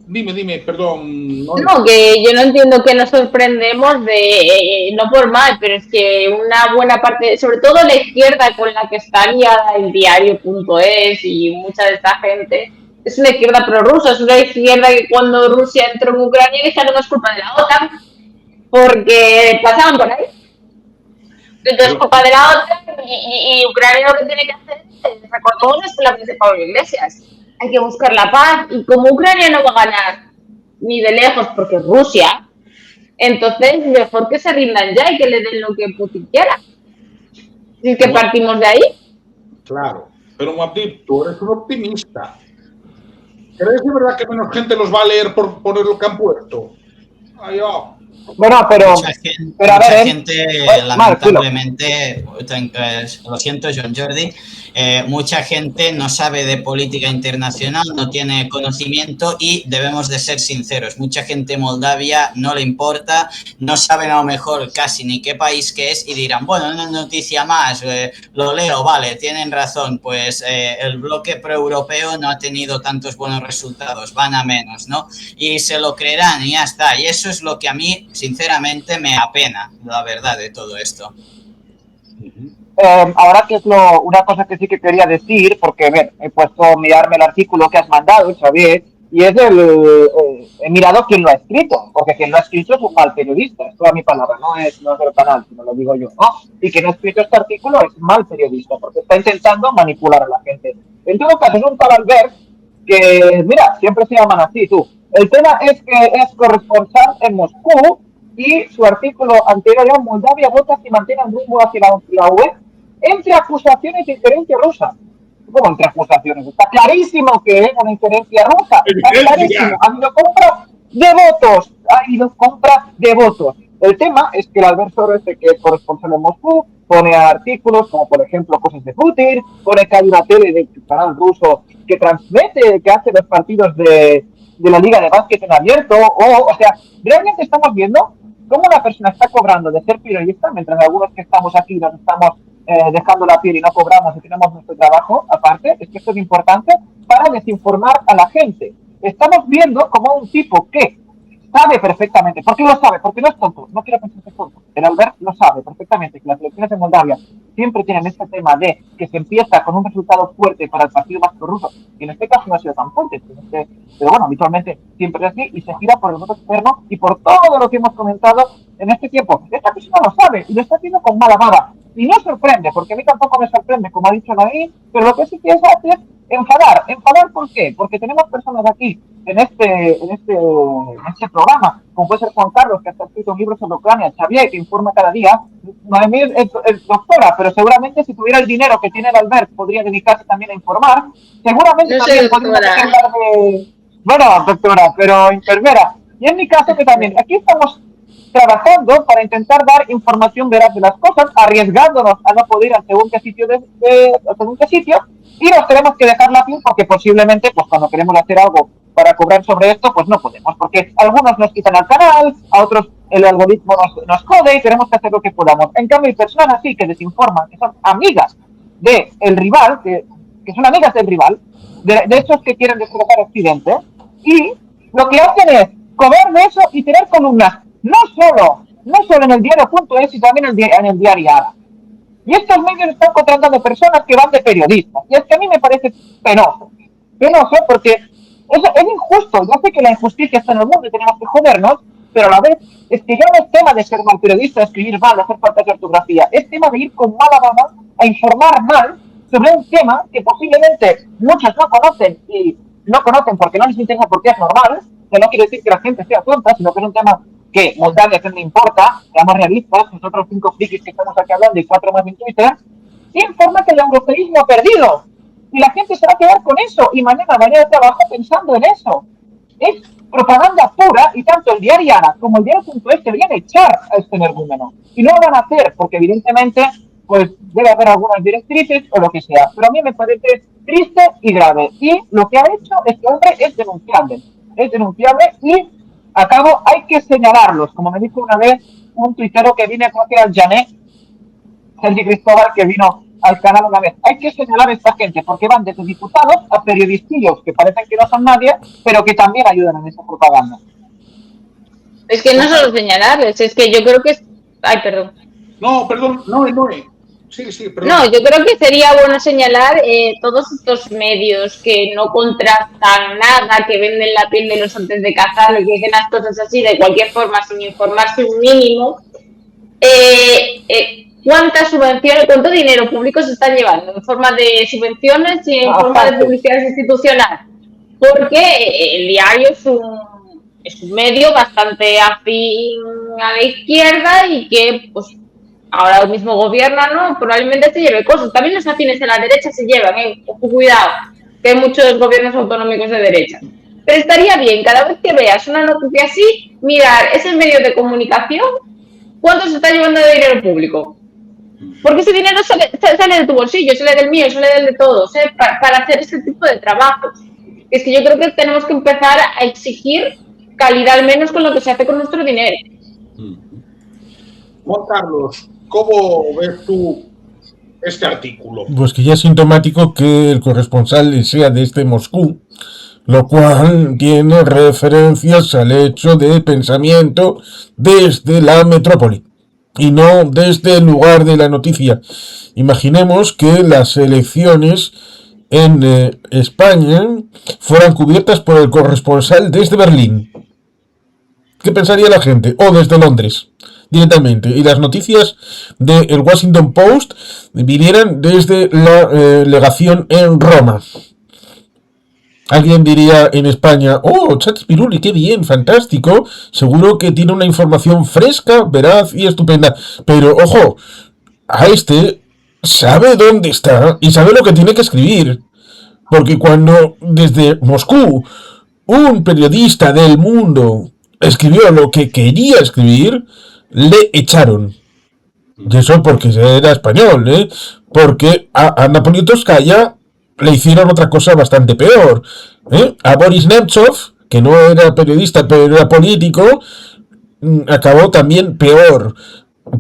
Dime, perdón. No, que yo no entiendo que nos sorprendemos de, no por mal, pero es que una buena parte, sobre todo la izquierda con la que está aliada el diario.es y mucha de esta gente, es una izquierda prorrusa, es una izquierda que cuando Rusia entró en Ucrania dijeron no es culpa de la OTAN, porque pasaban por ahí. Entonces es culpa de la OTAN y Ucrania lo que tiene que hacer es, recordemos esto la frase de Pablo Iglesias, hay que buscar la paz, y como Ucrania no va a ganar ni de lejos porque es Rusia, entonces mejor que se rindan ya y que le den lo que Putin quiera. Si es que partimos de ahí. Claro, pero Mabdip, tú eres un optimista. ¿Crees de verdad que menos gente los va a leer por poner lo que han puesto? Ay, oh. Bueno, pero mucha gente lamentablemente, lo siento, John Jordi, mucha gente no sabe de política internacional, no tiene conocimiento, y debemos de ser sinceros, mucha gente en Moldavia no le importa, no saben a lo mejor casi ni qué país que es, y dirán, bueno, una noticia más, lo leo, vale, tienen razón, pues el bloque proeuropeo no ha tenido tantos buenos resultados, van a menos, ¿no? Y se lo creerán y ya está, y eso es lo que a mí sinceramente me apena, la verdad, de todo esto. Ahora que es una cosa que sí que quería decir, porque he puesto a mirarme el artículo que has mandado, Xavier, y es he mirado quién lo ha escrito, porque quien lo ha escrito es un mal periodista, es toda mi palabra, no es del canal, sino lo digo yo, ¿no? Y quien ha escrito este artículo es mal periodista, porque está intentando manipular a la gente. En todo caso, es un tal Albert que, mira, siempre se llaman así, tú. El tema es que es corresponsal en Moscú, y su artículo anterior era Moldavia vota si mantiene el rumbo hacia la UE entre acusaciones de injerencia rusa. ¿Cómo entre acusaciones? Está clarísimo que es una injerencia rusa. Está clarísimo. Ha habido compra de votos. El tema es que el Alberto este, que es corresponsal en Moscú, pone artículos como, por ejemplo, cosas de Putin, pone que hay una tele de canal ruso que transmite, que hace los partidos de la Liga de Básquet en abierto, o sea, realmente estamos viendo cómo una persona está cobrando de ser periodista, mientras algunos que estamos aquí nos estamos dejando la piel y no cobramos y tenemos nuestro trabajo aparte. Es que esto es importante para desinformar a la gente. estamos viendo como un tipo que sabe perfectamente, ¿por qué lo sabe? Porque no es tonto, no quiero pensar que es tonto. El Albert lo sabe perfectamente, que las elecciones de Moldavia siempre tienen este tema de que se empieza con un resultado fuerte para el partido vasco ruso, y en este caso no ha sido tan fuerte, pero bueno, habitualmente siempre es así, y se gira por el voto externo y por todo lo que hemos comentado en este tiempo. Esta persona lo sabe y lo está haciendo con mala baba. Y no sorprende, porque a mí tampoco me sorprende, como ha dicho Naí, pero lo que sí que es hacer enfadar. ¿Enfadar por qué? Porque tenemos personas aquí en este programa, como puede ser Juan Carlos, que ha escrito un libro sobre Ucrania, Xavier, que informa cada día. Noemí es doctora, pero seguramente si tuviera el dinero que tiene el Albert, podría dedicarse también a informar. Seguramente No también soy podría doctora. hablar de... Bueno, doctora, pero enfermera. Y en mi caso que también, aquí estamos trabajando para intentar dar información veraz de las cosas, arriesgándonos a no poder ir a según qué sitio, y nos tenemos que dejar la piel porque posiblemente, pues cuando queremos hacer algo para cobrar sobre esto, pues no podemos, porque algunos nos quitan al canal, a otros el algoritmo nos jode y tenemos que hacer lo que podamos. En cambio, hay personas así que desinforman, que son amigas del rival, que son amigas del rival, de esos que quieren destrozar Occidente, y lo que hacen es comer de eso y tener columnas, no solo en el diario.es, sino también en el diario Ara. Y estos medios están contratando personas que van de periodistas. Y es que a mí me parece penoso. Penoso porque es injusto. Yo sé que la injusticia está en el mundo y tenemos que jodernos, pero a la vez es que ya no es tema de ser mal periodista, de escribir mal, de hacer falta de ortografía. Es tema de ir con mala gana a informar mal sobre un tema que posiblemente muchos no conocen y no conocen porque no les interesa porque es normal, que no quiere decir que la gente sea tonta, sino que es un tema que Moldavia que no importa, seamos realistas, nosotros 5 frikis que estamos aquí hablando y 4 más en Twitter, informa que el europeísmo ha perdido. Y la gente se va a quedar con eso y mañana va a trabajo pensando en eso. Es propaganda pura y tanto el diario Ara como el diario.es deberían echar a este energúmeno. Y no lo van a hacer porque evidentemente pues debe haber algunas directrices o lo que sea. Pero a mí me parece triste y grave. Y lo que ha hecho este hombre es denunciable. Es denunciable y a cabo hay que señalarlos. Como me dijo una vez un tuitero que vine, creo que era el Janet, Sergi Cristóbal, que vino al canal una vez. Hay que señalar a esta gente porque van desde diputados a periodistillos que parecen que no son nadie, pero que también ayudan en esa propaganda. Es que no solo señalarles, es que yo creo que es... Ay, perdón. No, perdón, no. Sí, perdón. No, yo creo que sería bueno señalar todos estos medios que no contrastan nada, que venden la piel de los antes de cazarlo y que dicen las cosas así de cualquier forma sin informarse un mínimo. ¿Cuántas subvenciones, cuánto dinero público se está llevando en forma de subvenciones y en forma de publicidad institucional? Porque el diario es un medio bastante afín a la izquierda y que pues ahora mismo gobierna, ¿no? Probablemente se lleve cosas. También los afines de la derecha se llevan, cuidado, que hay muchos gobiernos autonómicos de derecha. Pero estaría bien, cada vez que veas una noticia así, mirar ese medio de comunicación, ¿cuánto se está llevando de dinero público? Porque ese dinero sale de tu bolsillo, sale del mío, sale del de todos, para hacer ese tipo de trabajos. Es que yo creo que tenemos que empezar a exigir calidad al menos con lo que se hace con nuestro dinero. Juan Carlos, ¿cómo ves tú este artículo? Pues que ya es sintomático que el corresponsal sea desde Moscú, lo cual tiene referencias al hecho de pensamiento desde la metrópoli y no desde el lugar de la noticia. Imaginemos que las elecciones en España fueran cubiertas por el corresponsal desde Berlín. ¿Qué pensaría la gente? O desde Londres, directamente. Y las noticias del Washington Post vinieran desde la legación en Roma. Alguien diría en España, oh, Chatspiruli, qué bien, fantástico, seguro que tiene una información fresca, veraz y estupenda. Pero, ojo, a este sabe dónde está y sabe lo que tiene que escribir. Porque cuando desde Moscú un periodista del Mundo escribió lo que quería escribir, le echaron. Y eso porque era español, ¿eh? Porque a Napoleón Toscaya le hicieron otra cosa bastante peor, ¿eh? A Boris Nemtsov, que no era periodista pero era político, acabó también peor.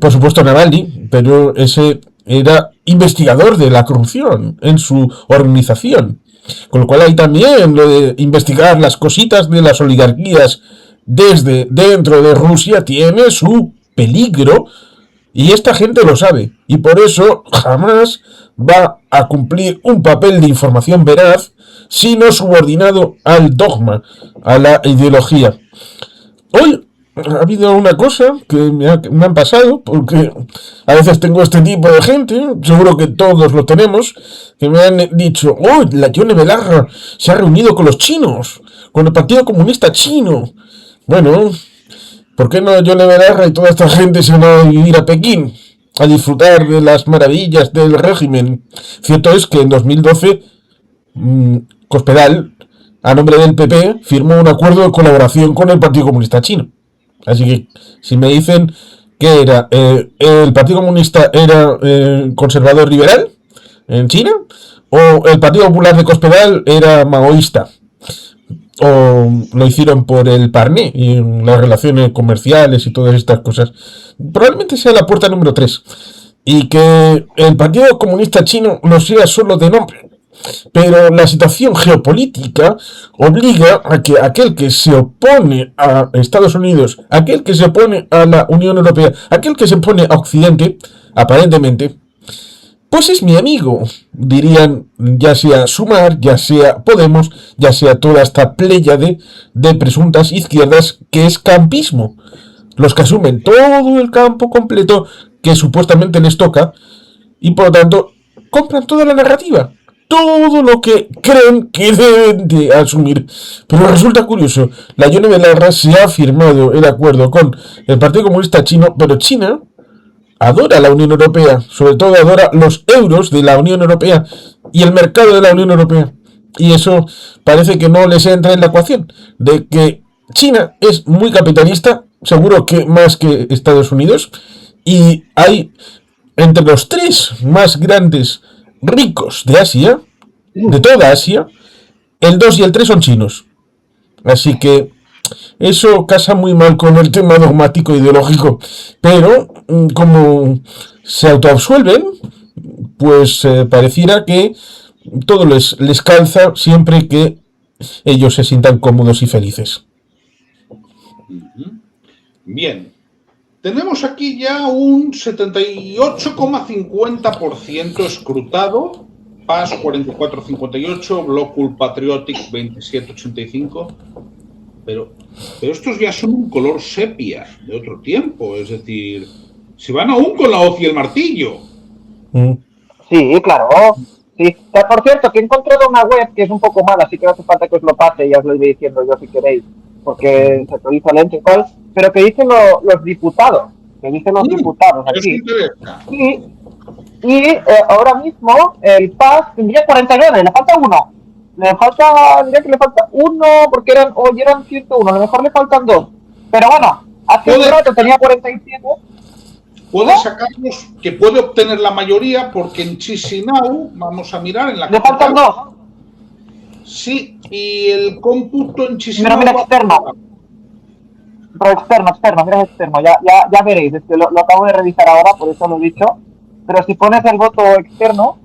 Por supuesto Navalny, pero ese era investigador de la corrupción en su organización. Con lo cual hay también lo de investigar las cositas de las oligarquías desde dentro de Rusia tiene su peligro y esta gente lo sabe y por eso jamás va a cumplir un papel de información veraz sino subordinado al dogma, a la ideología. Hoy ha habido una cosa que me han pasado, porque a veces tengo este tipo de gente, seguro que todos lo tenemos, que me han dicho, oh, la Yone Belarra se ha reunido con los chinos, con el Partido Comunista Chino. Bueno, ¿por qué no Yone Belarra y toda esta gente se van a vivir a Pekín? A disfrutar de las maravillas del régimen. Cierto es que en 2012 Cospedal, a nombre del PP, firmó un acuerdo de colaboración con el Partido Comunista Chino. Así que, si me dicen que era el Partido Comunista era conservador liberal en China, o el Partido Popular de Cospedal era maoísta, o lo hicieron por el Parné y las relaciones comerciales y todas estas cosas, probablemente sea la puerta número 3. Y que el Partido Comunista Chino no sea solo de nombre, pero la situación geopolítica obliga a que aquel que se opone a Estados Unidos, aquel que se opone a la Unión Europea, aquel que se opone a Occidente, aparentemente, pues es mi amigo, dirían ya sea Sumar, ya sea Podemos, ya sea toda esta pléyade de presuntas izquierdas que es campismo, los que asumen todo el campo completo que supuestamente les toca y por lo tanto compran toda la narrativa, todo lo que creen que deben de asumir. Pero resulta curioso, la Yone Belarra se ha firmado el acuerdo con el Partido Comunista Chino, pero China adora la Unión Europea, sobre todo adora los euros de la Unión Europea y el mercado de la Unión Europea. Y eso parece que no les entra en la ecuación, de que China es muy capitalista, seguro que más que Estados Unidos, y hay entre los 3 más grandes ricos de Asia, de toda Asia, el 2 y el 3 son chinos. Así que eso casa muy mal con el tema dogmático ideológico. Pero como se autoabsuelven, pues pareciera que todo les calza siempre que ellos se sientan cómodos y felices. Bien. Tenemos aquí ya un 78,50% escrutado, PAS 44,58, Blockul Patriotic 27,85, pero estos ya son un color sepia de otro tiempo, es decir, si van aún con la hoz y el martillo. Sí, claro. Sí. Por cierto, que he encontrado una web que es un poco mala, así que no hace falta que os lo pase, ya os lo iré diciendo yo si queréis, porque se actualiza lento y tal, pero que dicen los diputados, aquí. Y ahora mismo el PAS tendría 49, le falta uno. Diría que le falta uno porque eran 101, a lo mejor le faltan 2. Pero bueno, hace un rato tenía 47. Puede sacarnos que puede obtener la mayoría porque en Chisinau, vamos a mirar en la le faltan 2. Sí, y el cómputo en Chisinau. Mira, externo. Pero externo, mira externo, ya veréis, es que lo acabo de revisar ahora, por eso lo he dicho. Pero si pones el voto externo,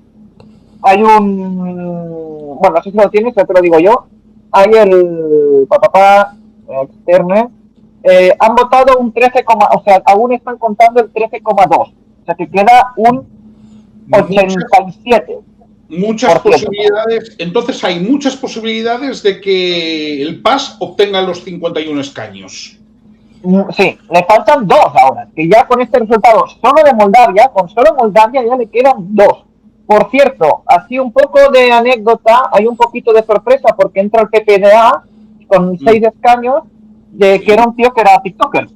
hay un... Bueno, no sé si lo tienes, ya te lo digo yo. Hay el... externo. Han votado un 13, o sea, aún están contando el 13,2. O sea, que queda un 87. Muchas posibilidades. Entonces hay muchas posibilidades de que el PAS obtenga los 51 escaños. Sí, le faltan 2 ahora, que ya con este resultado solo de Moldavia, con solo Moldavia ya le quedan 2. Por cierto, así un poco de anécdota, hay un poquito de sorpresa porque entra el PPDA con 6 escaños, de que era un tío que era TikToker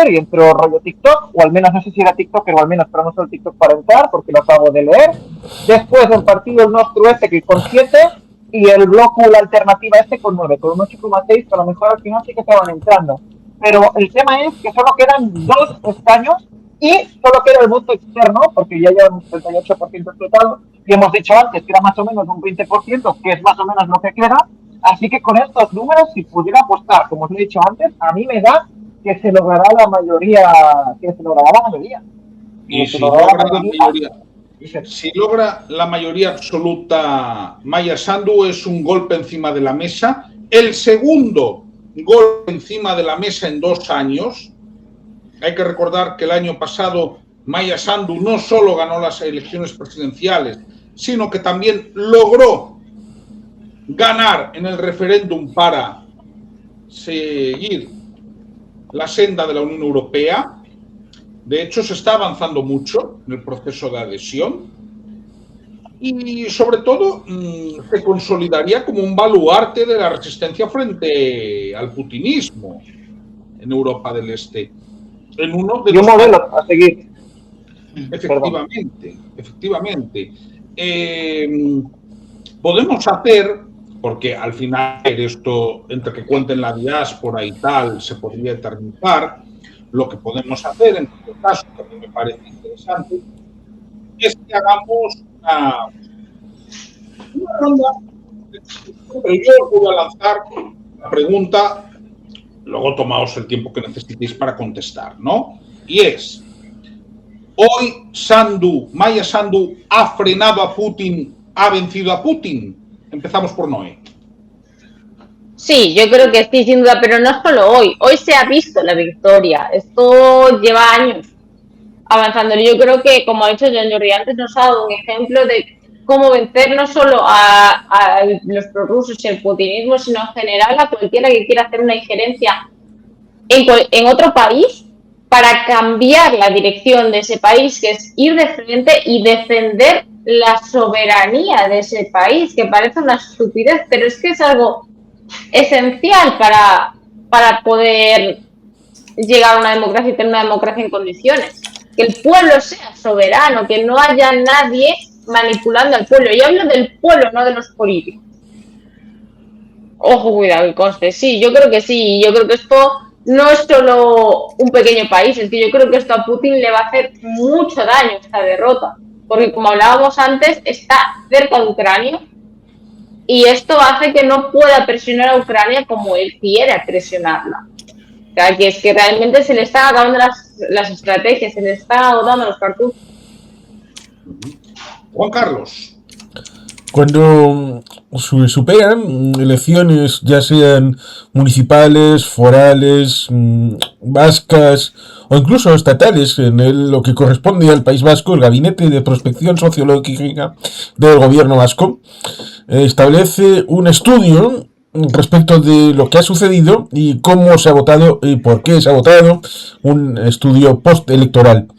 y entró rollo TikTok, o al menos no sé si era TikToker o al menos, pero no solo TikTok para entrar porque lo acabo de leer. Después el partido El Nostro que con 7 y el bloque La Alternativa con 9, con un 8,6, que a lo mejor al final sí que estaban entrando. Pero el tema es que solo quedan 2 escaños y solo queda el voto externo, porque ya llevan un 38% explotado, y hemos dicho antes que era más o menos un 20%, que es más o menos lo que queda. Así que con estos números, si pudiera apostar, como os he dicho antes, a mí me da que se logrará la mayoría. Y si logra la mayoría, Si logra la mayoría absoluta Maya Sandu es un golpe encima de la mesa, el segundo golpe encima de la mesa en 2 años. Hay que recordar que el año pasado Maya Sandu no solo ganó las elecciones presidenciales, sino que también logró ganar en el referéndum para seguir la senda de la Unión Europea. De hecho, se está avanzando mucho en el proceso de adhesión y, sobre todo, se consolidaría como un baluarte de la resistencia frente al putinismo en Europa del Este. En uno de y un modelo a seguir. Efectivamente. Podemos hacer, porque al final esto, entre que cuenten la diáspora y tal, se podría eternizar. Lo que podemos hacer, en este caso, que a mí me parece interesante, es que hagamos una ronda. Pero yo os voy a lanzar la pregunta, luego tomaos el tiempo que necesitéis para contestar, ¿no? Y es, ¿hoy Maya Sandu ha frenado a Putin, ha vencido a Putin? Empezamos por Noé. Sí, yo creo que sí, sin duda, pero no solo hoy. Hoy se ha visto la victoria. Esto lleva años avanzando. Yo creo que, como ha dicho John Jordi antes, nos ha dado un ejemplo de cómo vencer no solo a los prorrusos y el putinismo, sino en general a cualquiera que quiera hacer una injerencia en otro país para cambiar la dirección de ese país, que es ir de frente y defender la soberanía de ese país, que parece una estupidez, pero es que es algo esencial para poder llegar a una democracia y tener una democracia en condiciones. Que el pueblo sea soberano, que no haya nadie manipulando al pueblo. Yo hablo del pueblo, no de los políticos. Ojo, cuidado, que conste. Sí, yo creo que sí. Yo creo que esto no es solo un pequeño país, es que yo creo que esto a Putin le va a hacer mucho daño, esta derrota. Porque, como hablábamos antes, está cerca de Ucrania. Y esto hace que no pueda presionar a Ucrania como él quiere presionarla. O sea, que es que realmente se le están acabando las estrategias, se le están agotando los cartuchos. Juan Carlos. Cuando se superan elecciones, ya sean municipales, forales, vascas o incluso estatales, en lo que corresponde al País Vasco, el Gabinete de Prospección Sociológica del Gobierno Vasco establece un estudio respecto de lo que ha sucedido y cómo se ha votado y por qué se ha votado, un estudio postelectoral.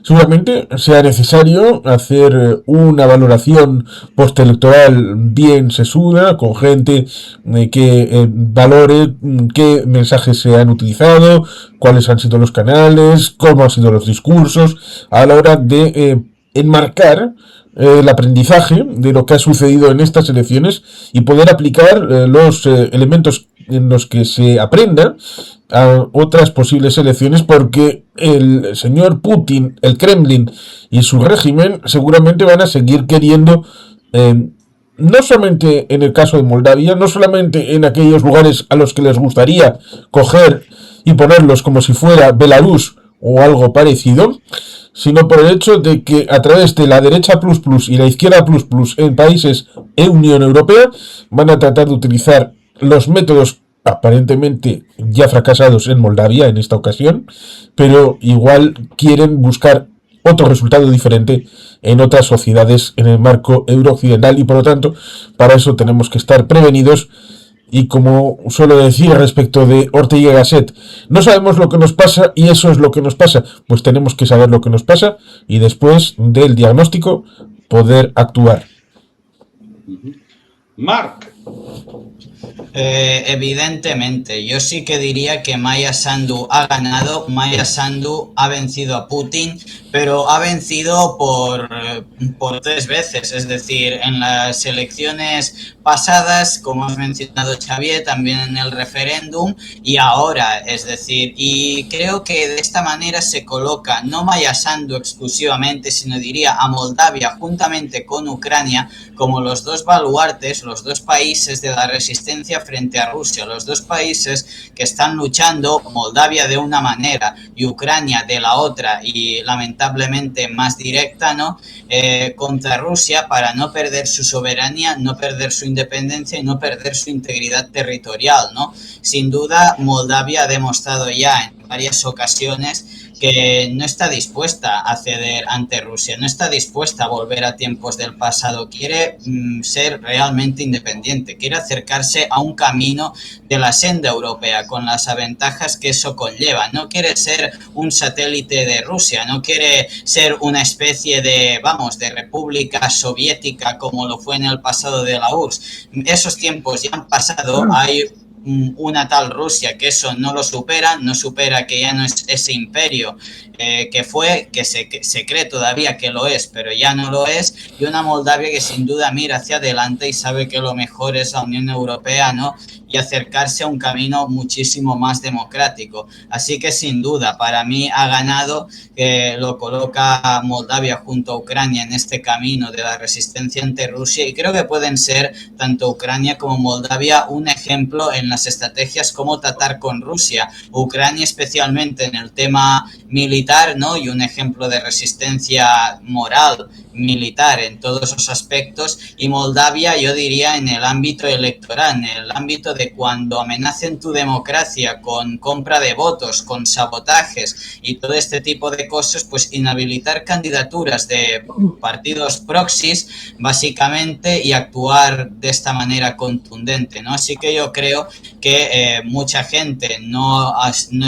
Seguramente sea necesario hacer una valoración postelectoral bien sesuda, con gente que valore qué mensajes se han utilizado, cuáles han sido los canales, cómo han sido los discursos, a la hora de enmarcar el aprendizaje de lo que ha sucedido en estas elecciones y poder aplicar los elementos en los que se aprenda a otras posibles elecciones, porque el señor Putin, el Kremlin y su régimen seguramente van a seguir queriendo, no solamente en el caso de Moldavia, no solamente en aquellos lugares a los que les gustaría coger y ponerlos como si fuera Belarus o algo parecido, sino por el hecho de que a través de la derecha plus plus y la izquierda plus plus en países de Unión Europea van a tratar de utilizar los métodos aparentemente ya fracasados en Moldavia en esta ocasión, pero igual quieren buscar otro resultado diferente en otras sociedades en el marco eurooccidental, y por lo tanto para eso tenemos que estar prevenidos. Y como suelo decir respecto de Ortega y Gasset, no sabemos lo que nos pasa y eso es lo que nos pasa. Pues tenemos que saber lo que nos pasa y después del diagnóstico poder actuar. Marc. Evidentemente, yo sí que diría que Maya Sandu ha ganado, Maya Sandu ha vencido a Putin, pero ha vencido por 3 veces, es decir, en las elecciones pasadas, como has mencionado Xavier, también en el referéndum y ahora, es decir, y creo que de esta manera se coloca no Maya Sandu exclusivamente, sino diría a Moldavia juntamente con Ucrania como los dos baluartes, los dos países de la resistencia diferencia frente a Rusia. Los dos países que están luchando, Moldavia de una manera y Ucrania de la otra, y lamentablemente más directa, ¿no? Contra Rusia, para no perder su soberanía, no perder su independencia y no perder su integridad territorial, ¿no? Sin duda, Moldavia ha demostrado ya en varias ocasiones que no está dispuesta a ceder ante Rusia, no está dispuesta a volver a tiempos del pasado, quiere ser realmente independiente, quiere acercarse a un camino de la senda europea con las ventajas que eso conlleva, no quiere ser un satélite de Rusia, no quiere ser una especie de, de república soviética como lo fue en el pasado de la URSS. Esos tiempos ya han pasado, hay una tal Rusia que eso no lo supera, no supera que ya no es ese imperio que fue, que se cree todavía que lo es, pero ya no lo es, y una Moldavia que sin duda mira hacia adelante y sabe que lo mejor es la Unión Europea, ¿no? Y acercarse a un camino muchísimo más democrático. Así que sin duda, para mí ha ganado, lo coloca Moldavia junto a Ucrania en este camino de la resistencia ante Rusia, y creo que pueden ser tanto Ucrania como Moldavia un ejemplo en las estrategias cómo tratar con Rusia. Ucrania especialmente en el tema militar, ¿no? Y un ejemplo de resistencia moral, militar en todos esos aspectos, y Moldavia yo diría en el ámbito electoral, en el ámbito de cuando amenacen tu democracia con compra de votos, con sabotajes y todo este tipo de cosas, pues inhabilitar candidaturas de partidos proxies básicamente y actuar de esta manera contundente, ¿no? Así que yo creo que mucha gente no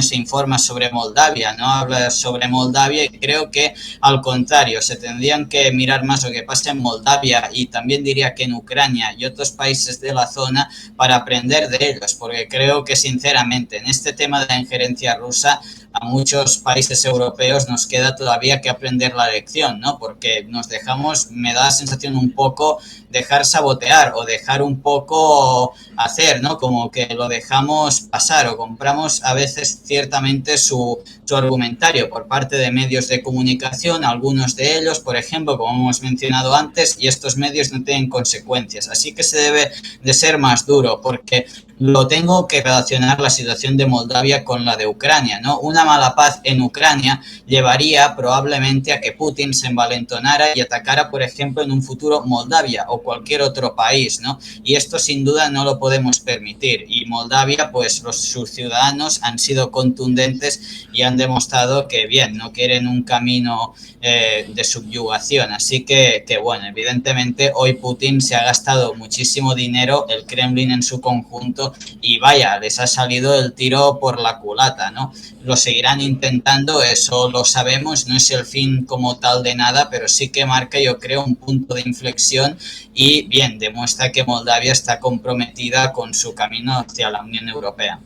se informa sobre Moldavia, no habla sobre Moldavia, y creo que al contrario, se tendrían que mirar más lo que pasa en Moldavia, y también diría que en Ucrania y otros países de la zona, para aprender de ellos, porque creo que sinceramente en este tema de la injerencia rusa a muchos países europeos nos queda todavía que aprender la lección, ¿no? Porque nos dejamos, me da la sensación un poco, dejar sabotear o dejar un poco hacer, ¿no? Como que lo dejamos pasar o compramos a veces ciertamente su argumentario por parte de medios de comunicación, algunos de ellos, por ejemplo, como hemos mencionado antes, y estos medios no tienen consecuencias. Así que se debe de ser más duro, porque lo tengo que relacionar la situación de Moldavia con la de Ucrania, ¿no? Una mala paz en Ucrania llevaría probablemente a que Putin se envalentonara y atacara, por ejemplo, en un futuro Moldavia o cualquier otro país, ¿no? Y esto sin duda no lo podemos permitir. Y Moldavia, pues sus ciudadanos han sido contundentes y han demostrado que, bien, no quieren un camino de subyugación. Así que, bueno, evidentemente hoy Putin se ha gastado muchísimo dinero, el Kremlin en su conjunto, y vaya, les ha salido el tiro por la culata, ¿no? Lo seguirán intentando, eso lo sabemos, no es el fin como tal de nada, pero sí que marca, yo creo, un punto de inflexión y, bien, demuestra que Moldavia está comprometida con su camino hacia la Unión Europea.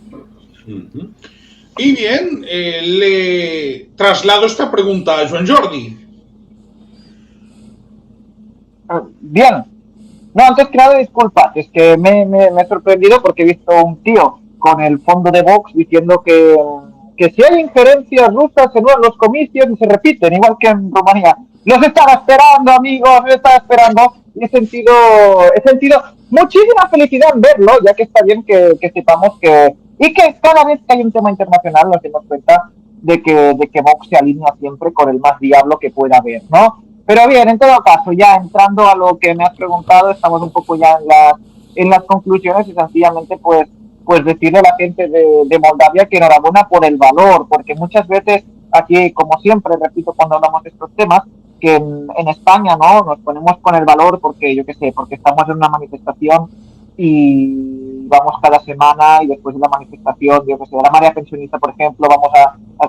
Y bien, le traslado esta pregunta a Joan Jordi. Bien. No, antes que nada, disculpa, es que me he sorprendido porque he visto un tío con el fondo de Vox diciendo que si hay injerencias rusas en los comicios y se repiten, igual que en Rumanía. Los estaba esperando, amigos, los estaba esperando, y he sentido muchísima felicidad en verlo, ya que está bien que sepamos que cada vez que hay un tema internacional nos demos cuenta de que Vox se alinea siempre con el más diablo que pueda haber, ¿no? Pero bien, en todo caso, ya entrando a lo que me has preguntado, estamos un poco ya en las conclusiones, y sencillamente pues decirle a la gente de Moldavia que enhorabuena por el valor, porque muchas veces aquí, como siempre, repito cuando hablamos de estos temas, que en España, ¿no?, nos ponemos con el valor porque, yo qué sé, porque estamos en una manifestación y vamos cada semana, y después de la manifestación, yo qué sé, de la María Pensionista, por ejemplo, vamos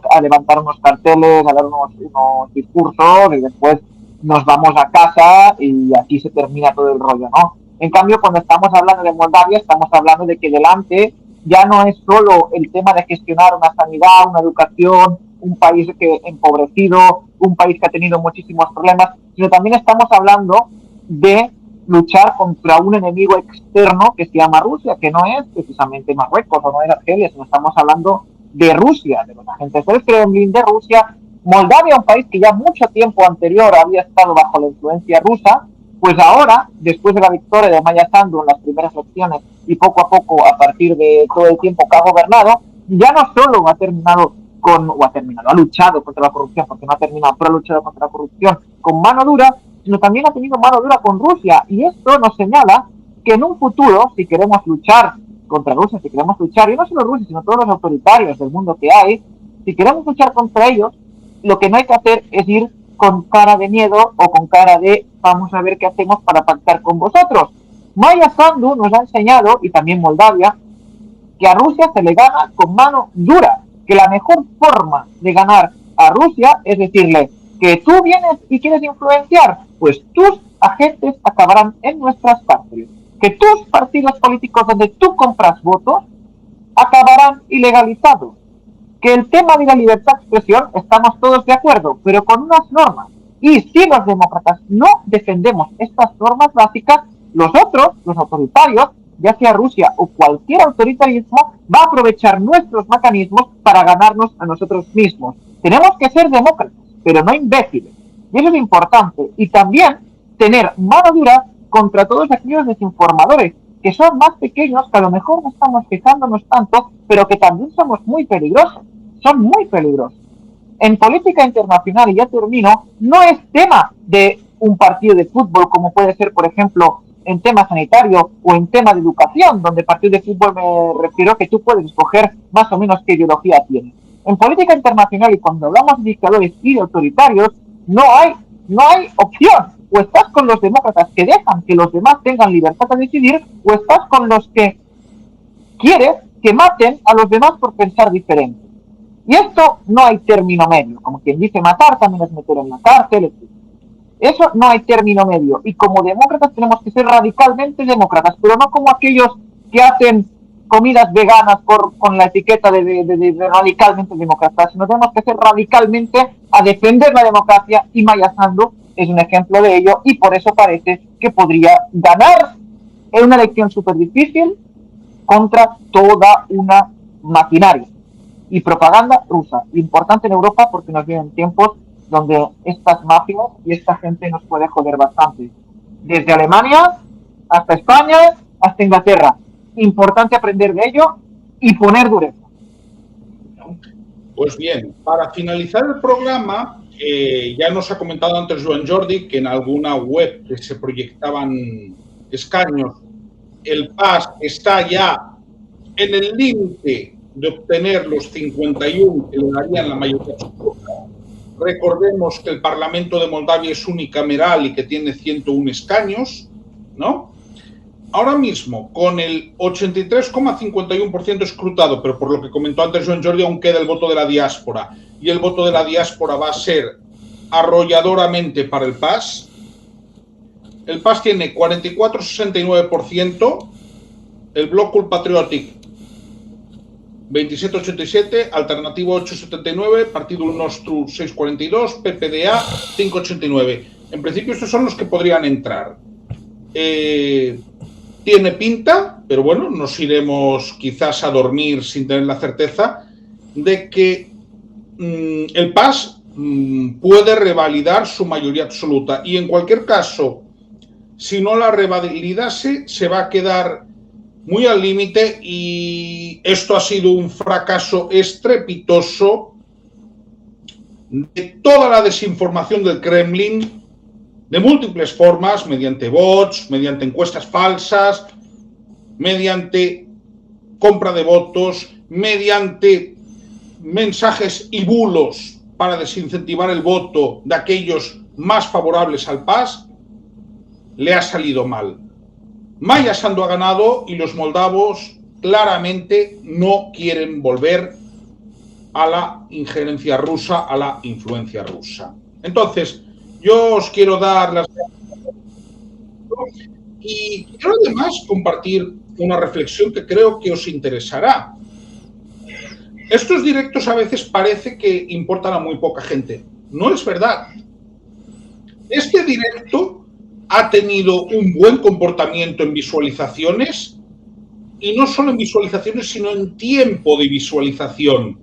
a levantar unos carteles, a dar unos discursos, y después nos vamos a casa y aquí se termina todo el rollo, ¿no? En cambio, cuando estamos hablando de Moldavia, estamos hablando de que delante ya no es solo el tema de gestionar una sanidad, una educación, un país empobrecido, un país que ha tenido muchísimos problemas, sino también estamos hablando de luchar contra un enemigo externo que se llama Rusia, que no es precisamente Marruecos o no es Argelia, sino estamos hablando de Rusia, de los agentes del Kremlin, de Rusia. Moldavia, un país que ya mucho tiempo anterior había estado bajo la influencia rusa, Pues ahora, después de la victoria de Maya Sandu en las primeras elecciones y poco a poco, a partir de todo el tiempo que ha gobernado, ya no solo ha luchado contra la corrupción, porque no ha terminado, pero ha luchado contra la corrupción con mano dura, sino también ha tenido mano dura con Rusia. Y esto nos señala que en un futuro, si queremos luchar contra Rusia, si queremos luchar, y no solo Rusia, sino todos los autoritarios del mundo que hay, si queremos luchar contra ellos, lo que no hay que hacer es ir con cara de miedo o con cara de vamos a ver qué hacemos para pactar con vosotros. Maya Sandu nos ha enseñado, y también Moldavia, que a Rusia se le gana con mano dura, que la mejor forma de ganar a Rusia es decirle que tú vienes y quieres influenciar, pues tus agentes acabarán en nuestras cárceles, que tus partidos políticos donde tú compras votos acabarán ilegalizados, que el tema de la libertad de expresión estamos todos de acuerdo, pero con unas normas. Y si los demócratas no defendemos estas normas básicas, los otros, los autoritarios, ya sea Rusia o cualquier autoritarismo, va a aprovechar nuestros mecanismos para ganarnos a nosotros mismos. Tenemos que ser demócratas, pero no imbéciles. Y eso es importante. Y también tener mano dura contra todos aquellos desinformadores, que son más pequeños, que a lo mejor no estamos fijándonos tanto, pero que también somos muy peligrosos. Son muy peligrosos. En política internacional, y ya termino, no es tema de un partido de fútbol, como puede ser, por ejemplo, en tema sanitario o en tema de educación, donde partido de fútbol me refiero que tú puedes escoger más o menos qué ideología tienes. En política internacional, y cuando hablamos de dictadores y de autoritarios, no hay opción. O estás con los demócratas que dejan que los demás tengan libertad de decidir, o estás con los que quieren que maten a los demás por pensar diferente. Y esto no hay término medio. Como quien dice, matar también es meter en la cárcel, etc. Eso no hay término medio. Y como demócratas tenemos que ser radicalmente demócratas, pero no como aquellos que hacen comidas veganas con la etiqueta de radicalmente demócratas, sino tenemos que ser radicalmente a defender la democracia, y Maya Sandu es un ejemplo de ello, y por eso parece que podría ganar en una elección súper difícil contra toda una maquinaria y propaganda rusa, importante en Europa porque nos vienen tiempos donde estas mafias y esta gente nos puede joder bastante. Desde Alemania hasta España, hasta Inglaterra. Importante aprender de ello y poner dureza. Pues bien, para finalizar el programa, ya nos ha comentado antes Joan Jordi que en alguna web que se proyectaban escaños, el PAS está ya en el límite de obtener los 51 que le darían la mayoría absoluta. Recordemos que el Parlamento de Moldavia es unicameral y que tiene 101 escaños, ¿no? Ahora mismo, con el 83,51% escrutado, pero por lo que comentó antes Joan Jordi, aún queda el voto de la diáspora, y el voto de la diáspora va a ser arrolladoramente para el PAS. El PAS tiene 44,69%, el Bloc Patriòtic 27,87, Alternativa 8,79, Partido Nostru 6,42, PPDA 5,89. En principio estos son los que podrían entrar. Tiene pinta, pero bueno, nos iremos quizás a dormir sin tener la certeza de que el PAS puede revalidar su mayoría absoluta, y en cualquier caso, si no la revalidase, se va a quedar muy al límite, y esto ha sido un fracaso estrepitoso de toda la desinformación del Kremlin, de múltiples formas, mediante bots, mediante encuestas falsas, mediante compra de votos, mediante mensajes y bulos para desincentivar el voto de aquellos más favorables al PAS. Le ha salido mal. Maya Sandu ha ganado y los moldavos claramente no quieren volver a la injerencia rusa, a la influencia rusa. Entonces, yo os quiero dar las gracias y quiero además compartir una reflexión que creo que os interesará. Estos directos a veces parece que importan a muy poca gente. No es verdad. Este directo ha tenido un buen comportamiento en visualizaciones, y no solo en visualizaciones, sino en tiempo de visualización.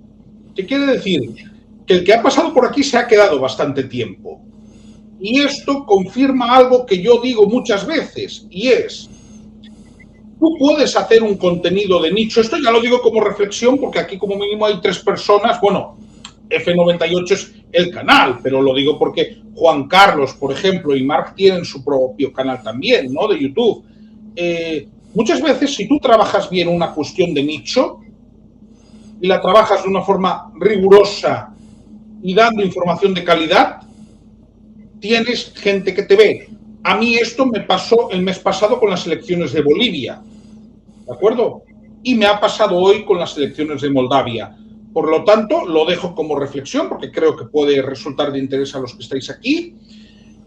¿Qué quiere decir? Que el que ha pasado por aquí se ha quedado bastante tiempo. Y esto confirma algo que yo digo muchas veces, y es, tú puedes hacer un contenido de nicho. Esto ya lo digo como reflexión, porque aquí como mínimo hay 3 personas. Bueno, F98 es el canal, pero lo digo porque Juan Carlos, por ejemplo, y Marc tienen su propio canal también, ¿no? De YouTube. Muchas veces, si tú trabajas bien una cuestión de nicho y la trabajas de una forma rigurosa y dando información de calidad, tienes gente que te ve. A mí esto me pasó el mes pasado con las elecciones de Bolivia, ¿de acuerdo? Y me ha pasado hoy con las elecciones de Moldavia. Por lo tanto, lo dejo como reflexión porque creo que puede resultar de interés a los que estáis aquí.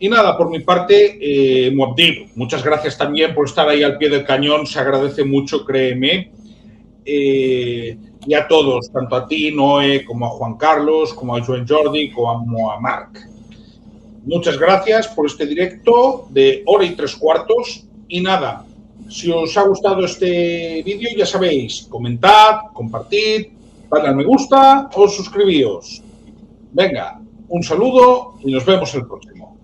Y nada, por mi parte, Muabdib, muchas gracias también por estar ahí al pie del cañón, se agradece mucho, créeme. Y a todos, tanto a ti, Noé, como a Juan Carlos, como a Joan Jordi, como a Marc. Muchas gracias por este directo de 1:03. Y nada, si os ha gustado este vídeo, ya sabéis, comentad, compartid, dadle al me gusta o suscribíos. Venga, un saludo y nos vemos el próximo.